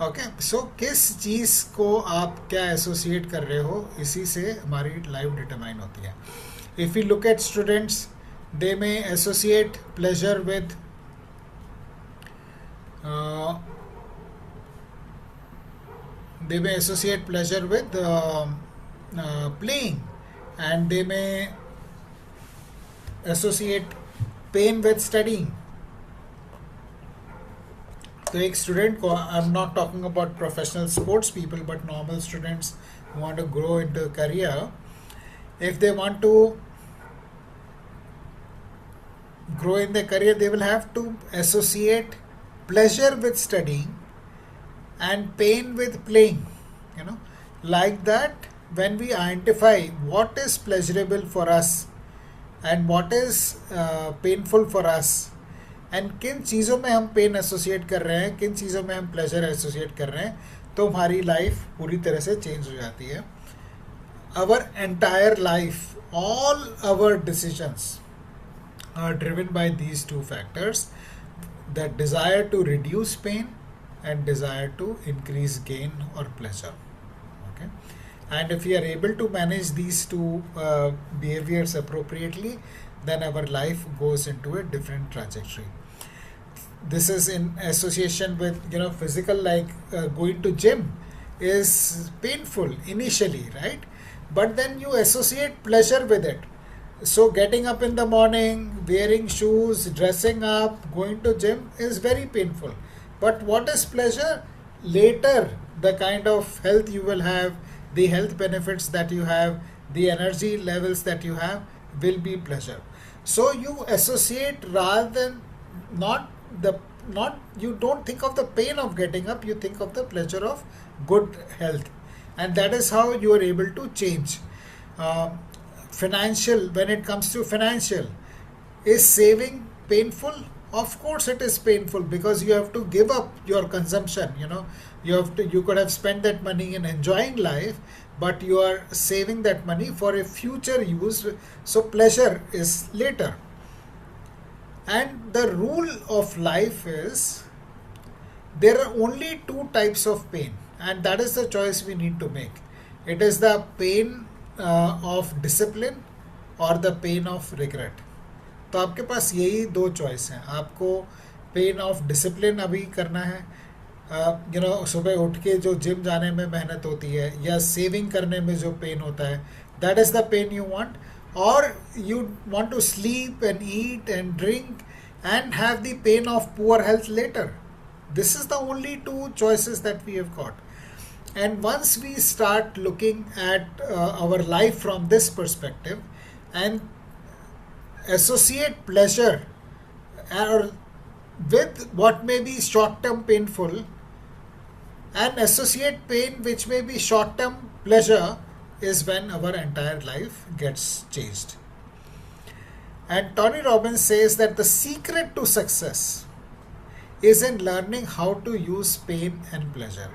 Okay, so किस चीज़ को आप क्या एसोसिएट कर रहे हो, इसी से हमारी लाइफ डिटरमाइन होती है. If we look at students, they may associate pleasure with playing, and they may associate pain with studying. तो एक स्टूडेंट को, I am not talking about professional sports people, but normal students want to grow into career. If they want to grow in their career, they will have to associate pleasure with studying and pain with playing. Like that, when we identify what is pleasurable for us and what is painful for us, and किन चीज़ों में हम pen associate कर रहे हैं, किन चीज़ों में हम प्लेजर एसोसिएट कर रहे हैं, तो हमारी लाइफ पूरी तरह से चेंज हो जाती है. Our entire life, all our decisions are driven by these two factors, the desire to reduce pain and desire to increase gain or pleasure. Okay, and if we are able to manage these two behaviors appropriately, then our life goes into a different trajectory. This is in association with physical, like going to gym is painful initially, right? But then you associate pleasure with it. So getting up in the morning, wearing shoes, dressing up, going to gym is very painful. But what is pleasure? Later, the kind of health you will have, the health benefits that you have, the energy levels that you have will be pleasure. So you associate rather than you don't think of the pain of getting up, you think of the pleasure of good health. And that is how you are able to change. Financial, when it comes to financial, is saving painful? Of course it is painful, because you have to give up your consumption. You could have spent that money in enjoying life, but you are saving that money for a future use, so pleasure is later. And the rule of life is there are only two types of pain, and that is the choice we need to make. It is the pain of discipline or the pain of regret. तो आपके पास यही दो choice हैं. आपको pain of discipline अभी करना है, सुबह उठ के जो जिम जाने में मेहनत होती है या सेविंग करने में जो पेन होता है, that is the pain you want, और you want to sleep and eat and drink and have the pain of poor health later. This is the only two choices that we have got. And once we start looking at our life from this perspective and associate pleasure or with what may be short term painful and associate pain which may be short term pleasure, is when our entire life gets changed. And Tony Robbins says that the secret to success is in learning how to use pain and pleasure.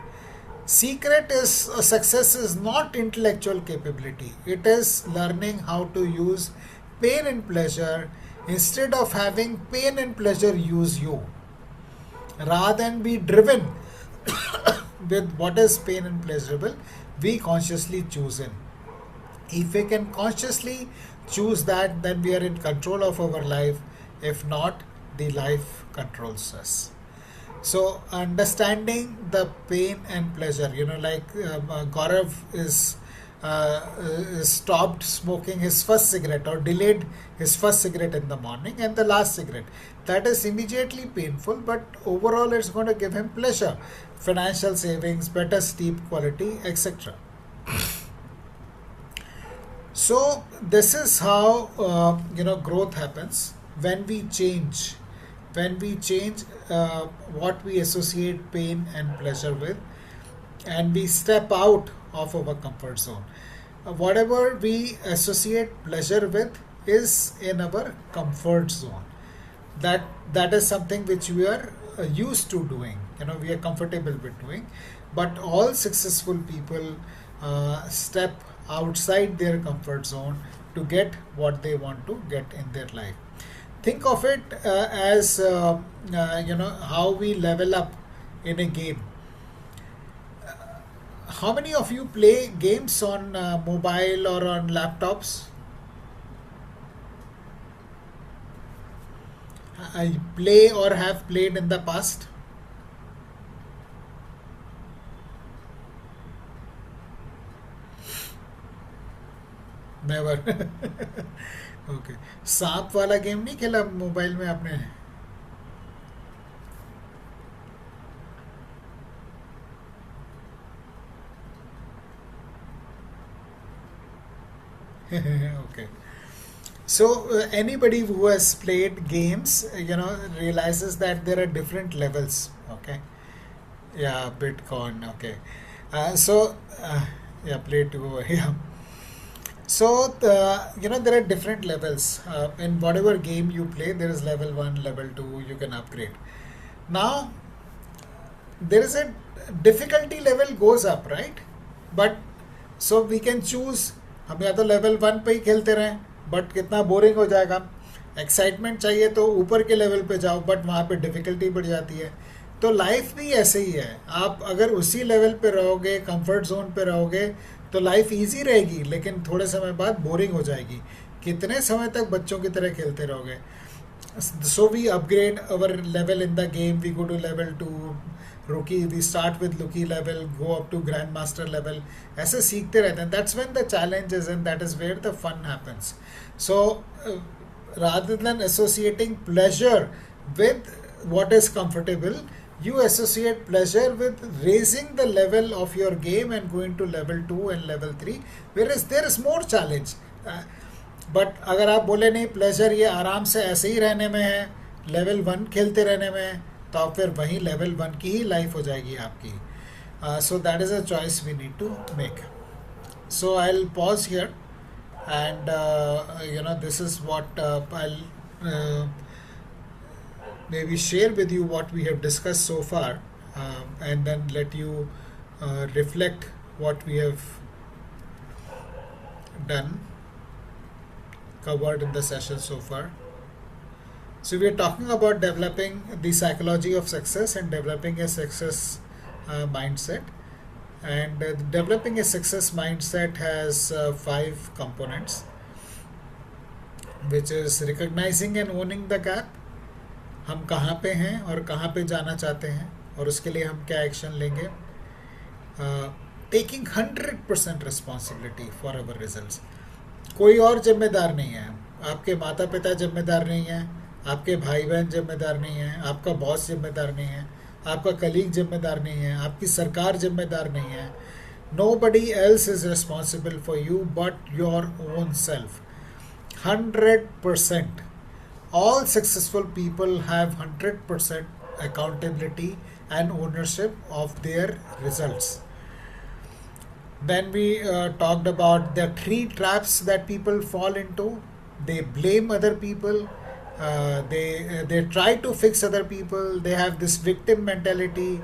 Secret is success is not intellectual capability. It is learning how to use pain and pleasure instead of having pain and pleasure use you. Rather than be driven with what is pain and pleasurable, we consciously choose in. If we can consciously choose that, then we are in control of our life. If not, the life controls us. So understanding the pain and pleasure, like Gaurav is stopped smoking his first cigarette or delayed his first cigarette in the morning and the last cigarette. That is immediately painful, but overall it's going to give him pleasure, financial savings, better sleep quality, etc. So this is how growth happens when we change. When we change what we associate pain and pleasure with, and we step out of our comfort zone. Whatever we associate pleasure with is in our comfort zone. That is something which we are used to doing. We are comfortable with doing. But all successful people step outside their comfort zone to get what they want to get in their life. Think of it as how we level up in a game. How many of you play games on mobile or on laptops? I play or have played in the past? Never. Okay सांप वाला game नहीं खेला mobile में आपने? Okay. So anybody who has played games, realizes that there are different levels. Okay. Yeah, Bitcoin. Okay. Play too. Yeah. So there are different levels. In whatever game you play, there is level 1, level 2, you can upgrade. Now, there is a difficulty level goes up, right? But so we can choose, हम या तो level 1 पे ही खेलते रहें, but कितना boring हो जाएगा. Excitement चाहिए तो ऊपर के लेवल पे जाओ, बट वहाँ पे डिफिकल्टी बढ़ जाती है. तो लाइफ भी ऐसे ही है. आप अगर उसी लेवल पे रहोगे, कंफर्ट जोन पे रहोगे, तो लाइफ इजी रहेगी, लेकिन थोड़े समय बाद बोरिंग हो जाएगी. कितने समय तक बच्चों की तरह खेलते रहोगे? So we upgrade our level in the game. We go to level 2, rookie. We start with rookie level, go up to grandmaster level. ऐसे सीखते रहते हैं. That's when the challenge is, and that is where the fun happens. So rather than associating pleasure with what is comfortable, you associate pleasure with raising the level of your game and going to level 2 and level 3, whereas there is more challenge. But अगर आप बोले नहीं pleasure ये आराम से ऐसे ही रहने में है, लेवल 1 खेलते रहने में है, तो आप फिर वहीं लेवल 1 की ही लाइफ हो जाएगी आपकी. So that is a choice we need to make. So I will pause here and this is what I'll maybe share with you what we have discussed so far, and then let you reflect what we have done, covered in the session so far. So we are talking about developing the psychology of success and developing a success mindset. And developing a success mindset has 5 components. which is recognizing and owning the gap. हम कहाँ पे हैं और कहाँ पे जाना चाहते हैं और उसके लिए हम क्या एक्शन लेंगे. Taking 100% responsibility for our results. कोई और जिम्मेदार नहीं है. आपके माता पिता जिम्मेदार नहीं है, आपके भाई बहन जिम्मेदार नहीं है, आपका बॉस जिम्मेदार नहीं है, आपका कलीग जिम्मेदार नहीं है, आपकी सरकार जिम्मेदार नहीं है. Nobody else is responsible for you but your own self. 100%. All successful people have 100% accountability and ownership of their results. Then we talked about the 3 traps that people fall into. They blame other people. They try to fix other people. They have this victim mentality.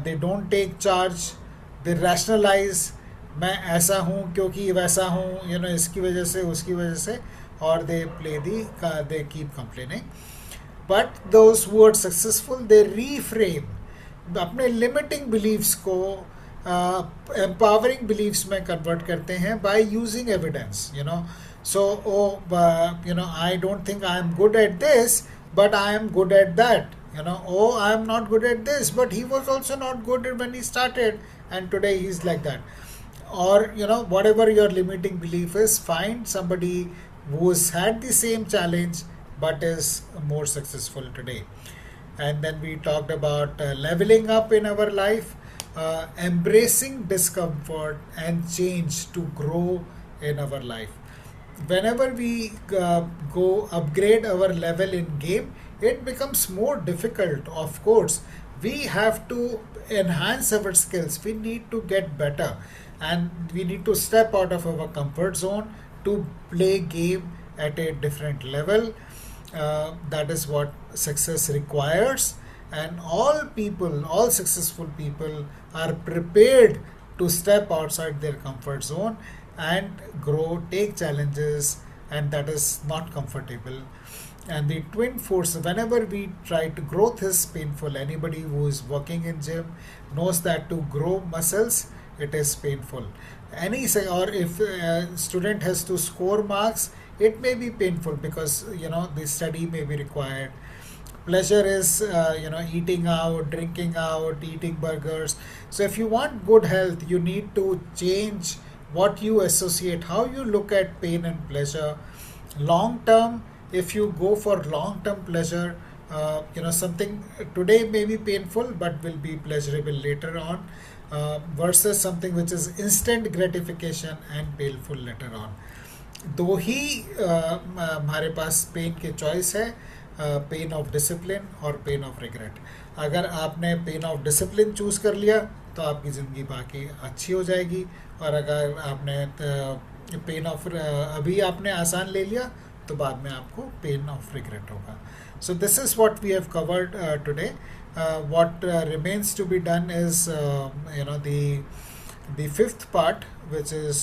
They don't take charge. They rationalize. मैं ऐसा हूँ क्योंकि वैसा हूँ, इसकी वजह से उसकी वजह से, और they keep complaining. But those who are successful, they reframe अपने limiting beliefs को empowering beliefs में convert करते हैं by using evidence. So I don't think I am good at this, but I am good at that. I am not good at this, but he was also not good when he started, and today he's like that. Or whatever your limiting belief is, find somebody who's had the same challenge but is more successful today. And then we talked about leveling up in our life, embracing discomfort and change to grow in our life. Whenever we go upgrade our level in game, it becomes more difficult. Of course, we have to enhance our skills. We need to get better, and we need to step out of our comfort zone to play game at a different level. That is what success requires, and all successful people are prepared to step outside their comfort zone and grow, take challenges, and that is not comfortable. And the twin force, whenever we try to, growth is painful. Anybody who is working in gym knows that to grow muscles, it is painful. Or if a student has to score marks, it may be painful because the study may be required. Pleasure is eating out, drinking out, eating burgers. So if you want good health, you need to change what you associate, how you look at pain and pleasure. Long term, if you go for long term pleasure, something today may be painful but will be pleasurable later on, versus something which is instant gratification and painful later on. दो ही हमारे पास pen के choice है, pain of discipline और pen of regret. अगर आपने pain of discipline choose कर लिया तो आपकी ज़िंदगी बाकी अच्छी हो जाएगी, और अगर आपने पेन ऑफ अभी आपने आसान ले लिया तो बाद में आपको पेन ऑफ रिग्रेट होगा. So this is what we have covered today. What remains to be done is the fifth part, which is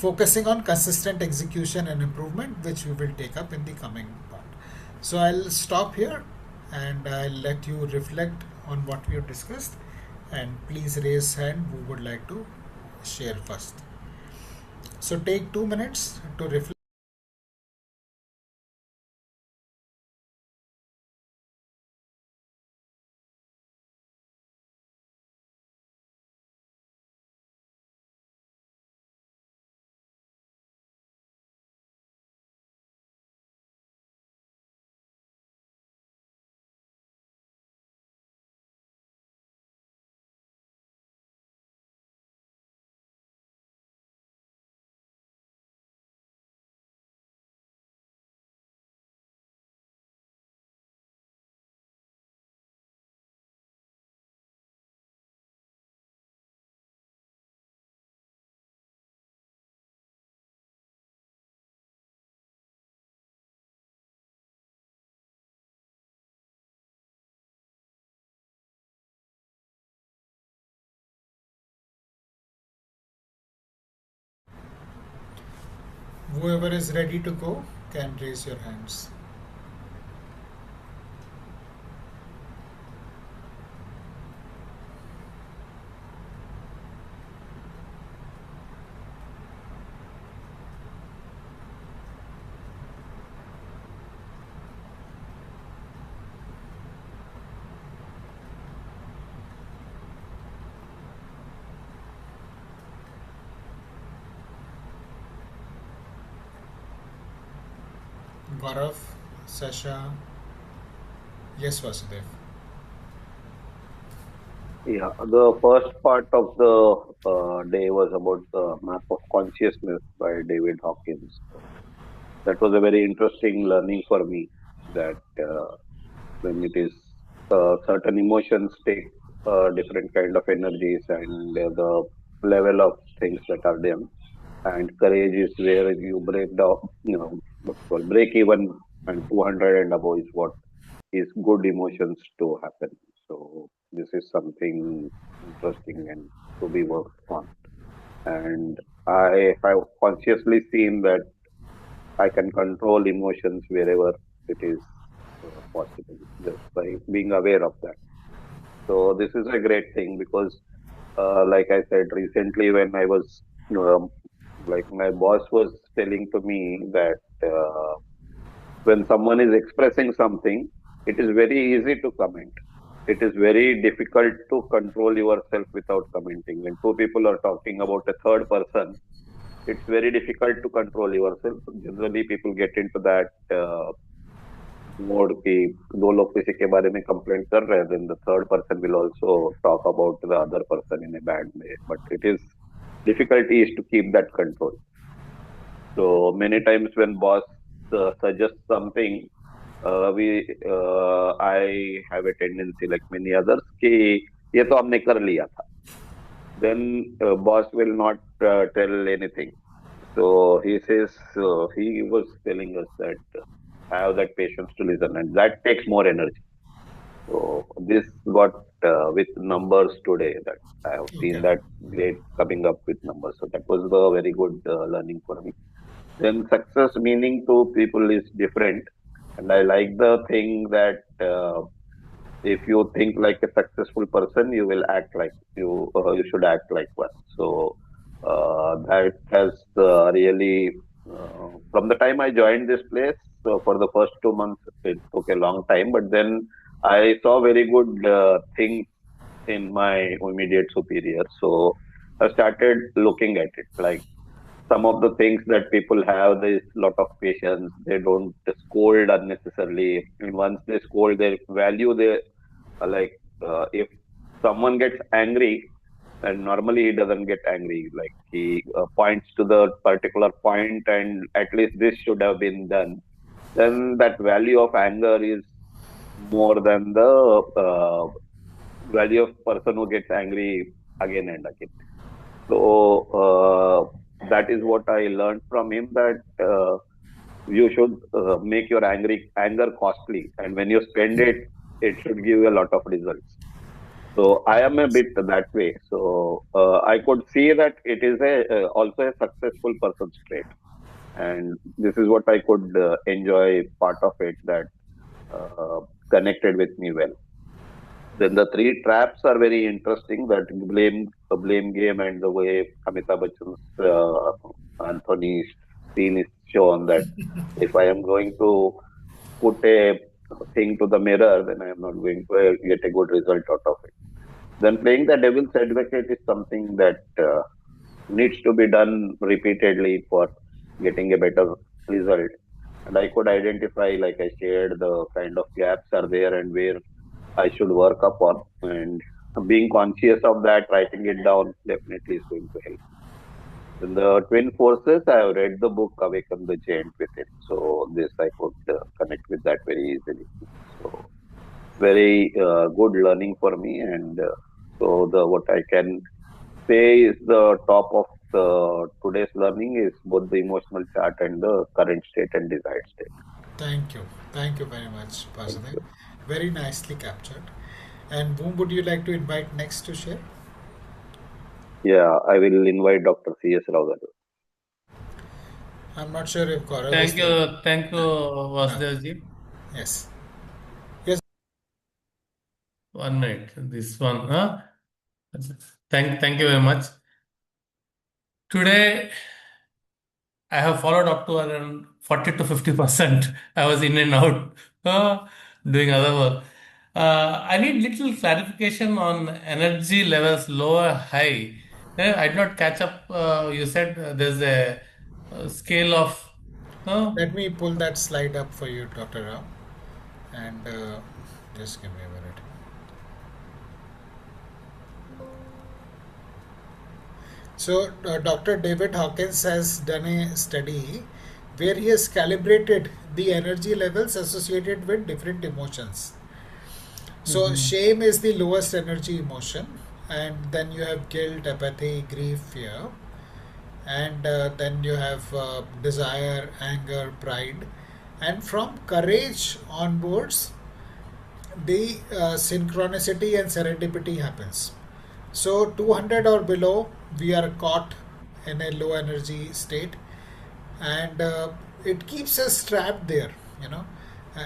focusing on consistent execution and improvement, which we will take up in the coming part. So I'll stop here and I'll let you reflect on what we have discussed, and please raise hand who would like to share first. So take 2 minutes to reflect. Whoever is ready to go can raise your hands. Gaurav, Sasha. Yes, Vasudev. Yeah, the first part of the day was about the map of consciousness by David Hawkins. So that was a very interesting learning for me. That when it is certain emotions take different kind of energies and the level of things that are them, and courage is where you break down, what's called break even, and 200 and above is what is good emotions to happen. So this is something interesting and to be worked on. And I have consciously seen that I can control emotions wherever it is possible, just by being aware of that. So this is a great thing because, like I said recently, when I was um, like my boss was telling to me that when someone is expressing something, it is very easy to comment. It is very difficult to control yourself without commenting. When two people are talking about a third person, it's very difficult to control yourself. Generally, people get into that mode कि दो लोग किसी के बारे में complaint कर रहे हैं, then the third person will also talk about the other person in a bad way, but it is difficulty is to keep that control. So many times when boss suggests something, we I have a tendency like many others कि ये तो हमने कर लिया था. Then boss will not tell anything. So he says he was telling us that have that patience to listen, and that takes more energy. So this got with numbers today that I have seen Okay. that great coming up with numbers. So that was a very good learning for me. Then success meaning to people is different, and I like the thing that if you think like a successful person, you will act like you should act like one. So that has really from the time I joined this place. So for the first 2 months, it took a long time, but then I saw very good things in my immediate superior. So I started looking at it like some of the things that people have. There's lot of patience. They don't scold unnecessarily. And once they scold, they value their like if someone gets angry, and normally he doesn't get angry, like he points to the particular point and at least this should have been done, then that value of anger is more than the value of person who gets angry again and again. So that is what I learned from him, that you should make your anger costly, and when you spend it, it should give you a lot of results. So I am a bit that way. So I could see that it is a also a successful person's trait, and this is what I could enjoy part of it, that uh, connected with me well. Then the three traps are very interesting. That blame game, and the way Amitabh Bachchan's Anthony scene is shown, that if I am going to put a thing to the mirror, then I am not going to get a good result out of it. Then playing the devil's advocate is something that needs to be done repeatedly for getting a better result. And I could identify, like I shared, the kind of gaps are there and where I should work upon. And being conscious of that, writing it down definitely is going to help. In the twin forces, I have read the book Awaken the Giant Within. So this I could connect with that very easily. So very good learning for me. And so the what I can say is the top of the today's learning is both the emotional chart and the current state and desired state. Thank you. Thank you very much, Thank Vasudev. you. Very nicely captured. And whom would you like to invite next to share? Yeah, I will invite Dr. C.S. Rao Garu. I'm not sure if Gaurav is there. Thank you, No. Vasudevji. Yes. Yes. 1 minute, this one, huh? Thank you very much. Today, I have followed up to around 40 to 50%. I was in and out doing other work. I need little clarification on energy levels, lower, high. I did not catch up. You said there's a scale of Uh, Let me pull that slide up for you, Dr. Rao, and just give me a minute. So, Dr. David Hawkins has done a study where he has calibrated the energy levels associated with different emotions. So, shame is the lowest energy emotion, and then you have guilt, apathy, grief, fear, and then you have desire, anger, pride, and from courage onwards, the synchronicity and serendipity happens. So 200 or below, we are caught in a low energy state, and it keeps us trapped there. You know,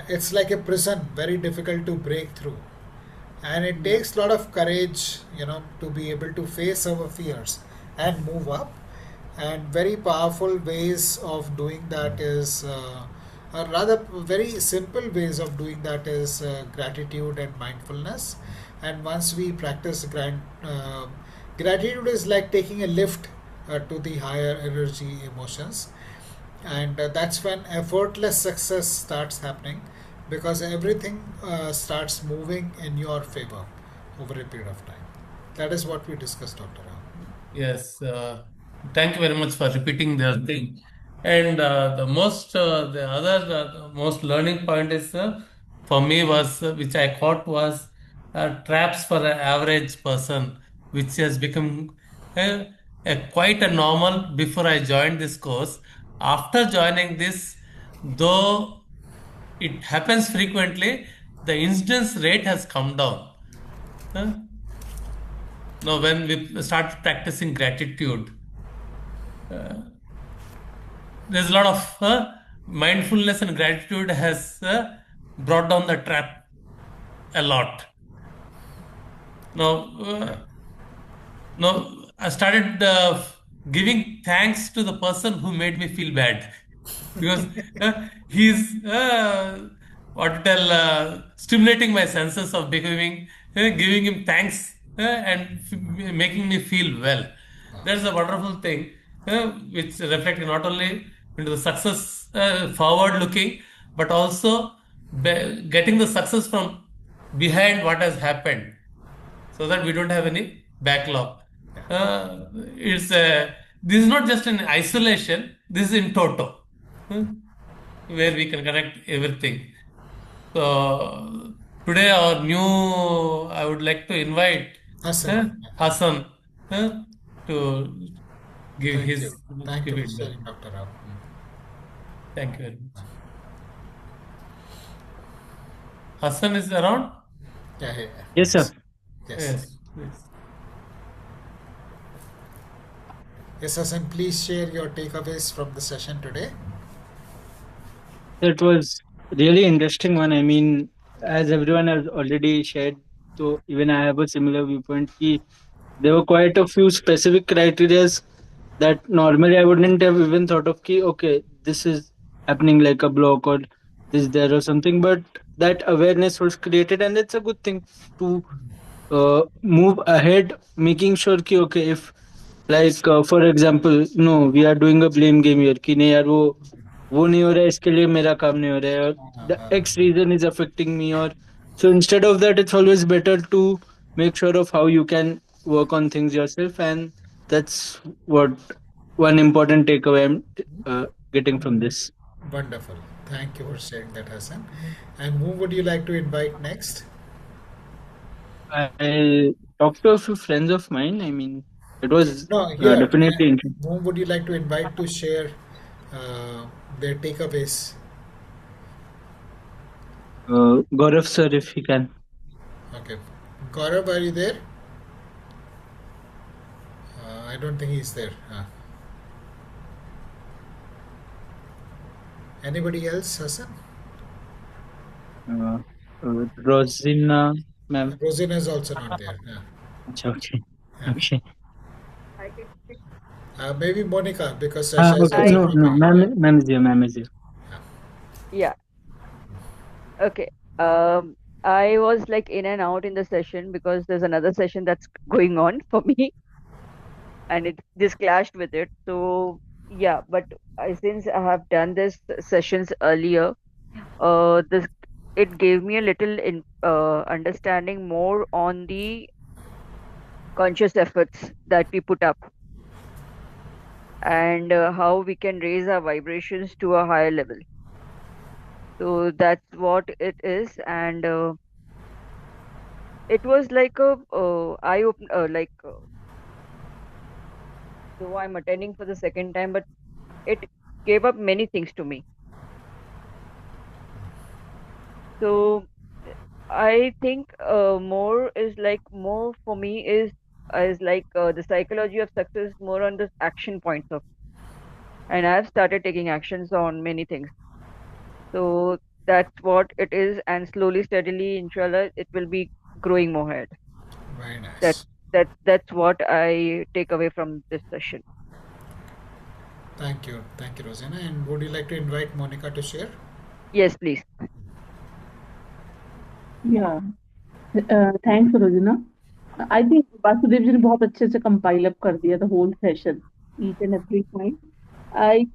it's like a prison, very difficult to break through, and it takes a lot of courage, to be able to face our fears and move up. And very powerful ways of doing that is, or rather, very simple ways of doing that is gratitude and mindfulness. And once we practice gratitude, is like taking a lift to the higher energy emotions, and that's when effortless success starts happening, because everything starts moving in your favor over a period of time. That is what we discussed, Dr. Rao. yes. Thank you very much for repeating the thing. And the other most learning point is for me was which I caught was traps for an average person, which has become quite a normal before I joined this course. After joining this, though it happens frequently, the incidence rate has come down. Huh? Now, when we start practicing gratitude, there's a lot of mindfulness and gratitude has brought down the trap a lot. Now, now I started giving thanks to the person who made me feel bad because he's what to tell stimulating my senses of becoming giving him thanks and making me feel well. That's a wonderful thing which reflects not only into the success forward looking but also getting the success from behind what has happened so that we don't have any backlog. It's this is not just in isolation. This is in toto, where we can connect everything. So today, our new, I would like to invite Hassan. Hassan to give Thank you. his Thank you for feedback. sharing, Dr. Rao. Thank you very much. Hassan is around? Yeah, yeah. Yes, sir. Yes. Yes, please. Yes, Hassan, please share your takeaways from the session today. It was really interesting one. I mean, as everyone has already shared, so even I have a similar viewpoint. There were quite a few specific criterias that normally I wouldn't have even thought of. Okay, this is happening like a block or this there or something, but that awareness was created, and it's a good thing to move ahead, making sure कि okay, if like for example, no, we are doing a blame game here कि नहीं यार वो नहीं हो रहा है इसके लिए मेरा काम नहीं हो रहा है और the X reason is affecting me or so instead of that it's always better to make sure of how you can work on things yourself, and that's what one important takeaway I'm getting from this. Wonderful. Thank you for sharing that, Hassan. And whom would you like to invite next? I talked to a few friends of mine. I mean, it was No, here. definitely interesting. Whom would you like to invite to share their takeaways? Gaurav sir, if he can. Okay. Gaurav, are you there? I don't think he's there. Anybody else, Hassan? Rosina, ma'am. Rosina is also not there. Okay. Yeah. Okay. Maybe Monica, because Ah, Sasha is okay. also No, dropping. ma'am is here. Ma'am is here. Yeah. Okay. I was like in and out in the session because there's another session that's going on for me, and it this clashed with it. So Yeah, but since I have done this sessions earlier, this it gave me a little understanding more on the conscious efforts that we put up, and how we can raise our vibrations to a higher level. So that's what it is, and it was like a eye open, though I'm attending for the second time, but it gave up many things to me. So I think more for me is like the psychology of success more on the action points of, and I've started taking actions on many things. So that's what it is, and slowly, steadily, inshallah, it will be growing more ahead. Very That nice. that's what I take away from this session. Thank you, Rosina. And would you like to invite Monica to share? Yes, please. Yeah. Thanks, Rosina. I think Vasudev ji ने बहुत अच्छे से compile up कर दिया the whole session, each and every point. I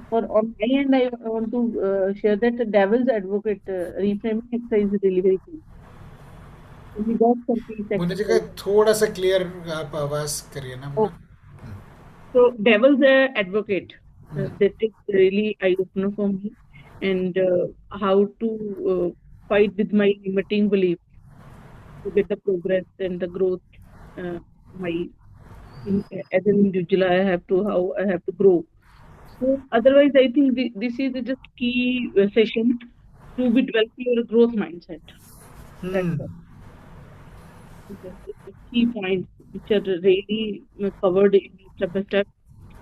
for on my end, I want to share that the devil's advocate reframing exercise is really very good. We got some piece Munni जी का exercise. थोड़ा सा clear आप आवाज करिए ना Oh, अपना. so devil's advocate, that is really eye opener for me, and how to fight with my limiting belief to get the progress and the growth. My as an individual, I have to how I have to grow. So otherwise, I think this is just key session to be developing your growth mindset. That's all. The key points which are really covered in step by step,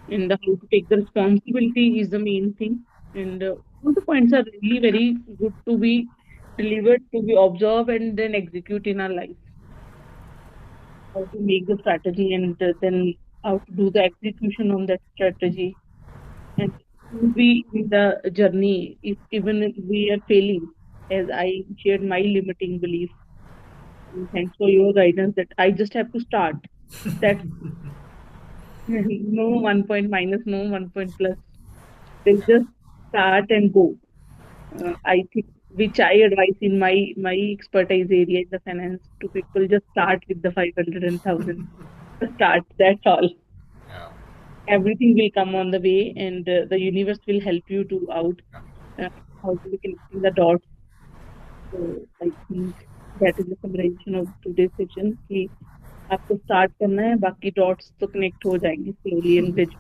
and how to take the responsibility is the main thing. And all the points are really very good to be delivered, to be observed, and then execute in our life. How to make the strategy, and then how to do the execution on that strategy, and to be in the journey, if even if we are failing, as I shared my limiting belief. And thanks for your guidance that I just have to start. That no 1 point minus, no 1 point plus. They just start and go. I think which I advise in my expertise area in the finance to people, just start with the 500 and 1,000. Just start. That's all. Yeah. Everything will come on the way, and the universe will help you to out how to be connecting the dots. So I think that is the summarization of today's session कि आपको start करना है, बाकी dots तो connect हो जाएंगे slowly and gradually.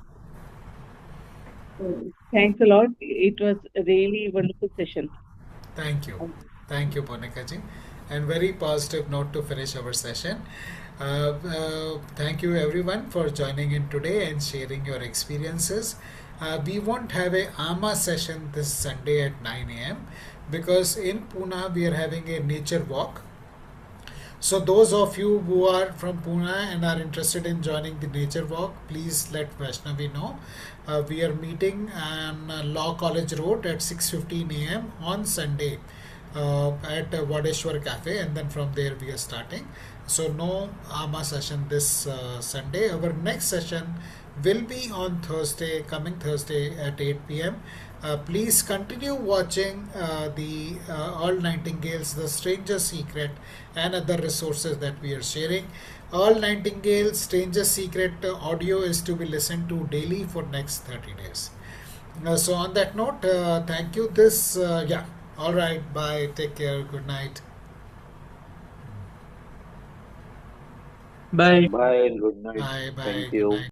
So thanks a lot. It was a really wonderful session. Thank you, Monica ji, and very positive note to finish our session. Thank you everyone for joining in today and sharing your experiences. We won't have a AMA session this Sunday at 9 a.m. because in Pune we are having a nature walk. So those of you who are from Pune and are interested in joining the nature walk, please let Vaishnavi know. We are meeting on Law College Road at 6:15 a.m. on Sunday at Wadeshwar Cafe, and then from there we are starting. So no AMA session this Sunday. Our next session will be on Thursday, coming Thursday at 8 p.m. Please continue watching the All Nightingales, The Stranger Secret, and other resources that we are sharing. All Nightingale, Stranger Secret audio is to be listened to daily for next 30 days. So on that note, thank you. All right. Bye. Take care. Good night. Bye. Bye and good night. Bye. Thank Good you. night.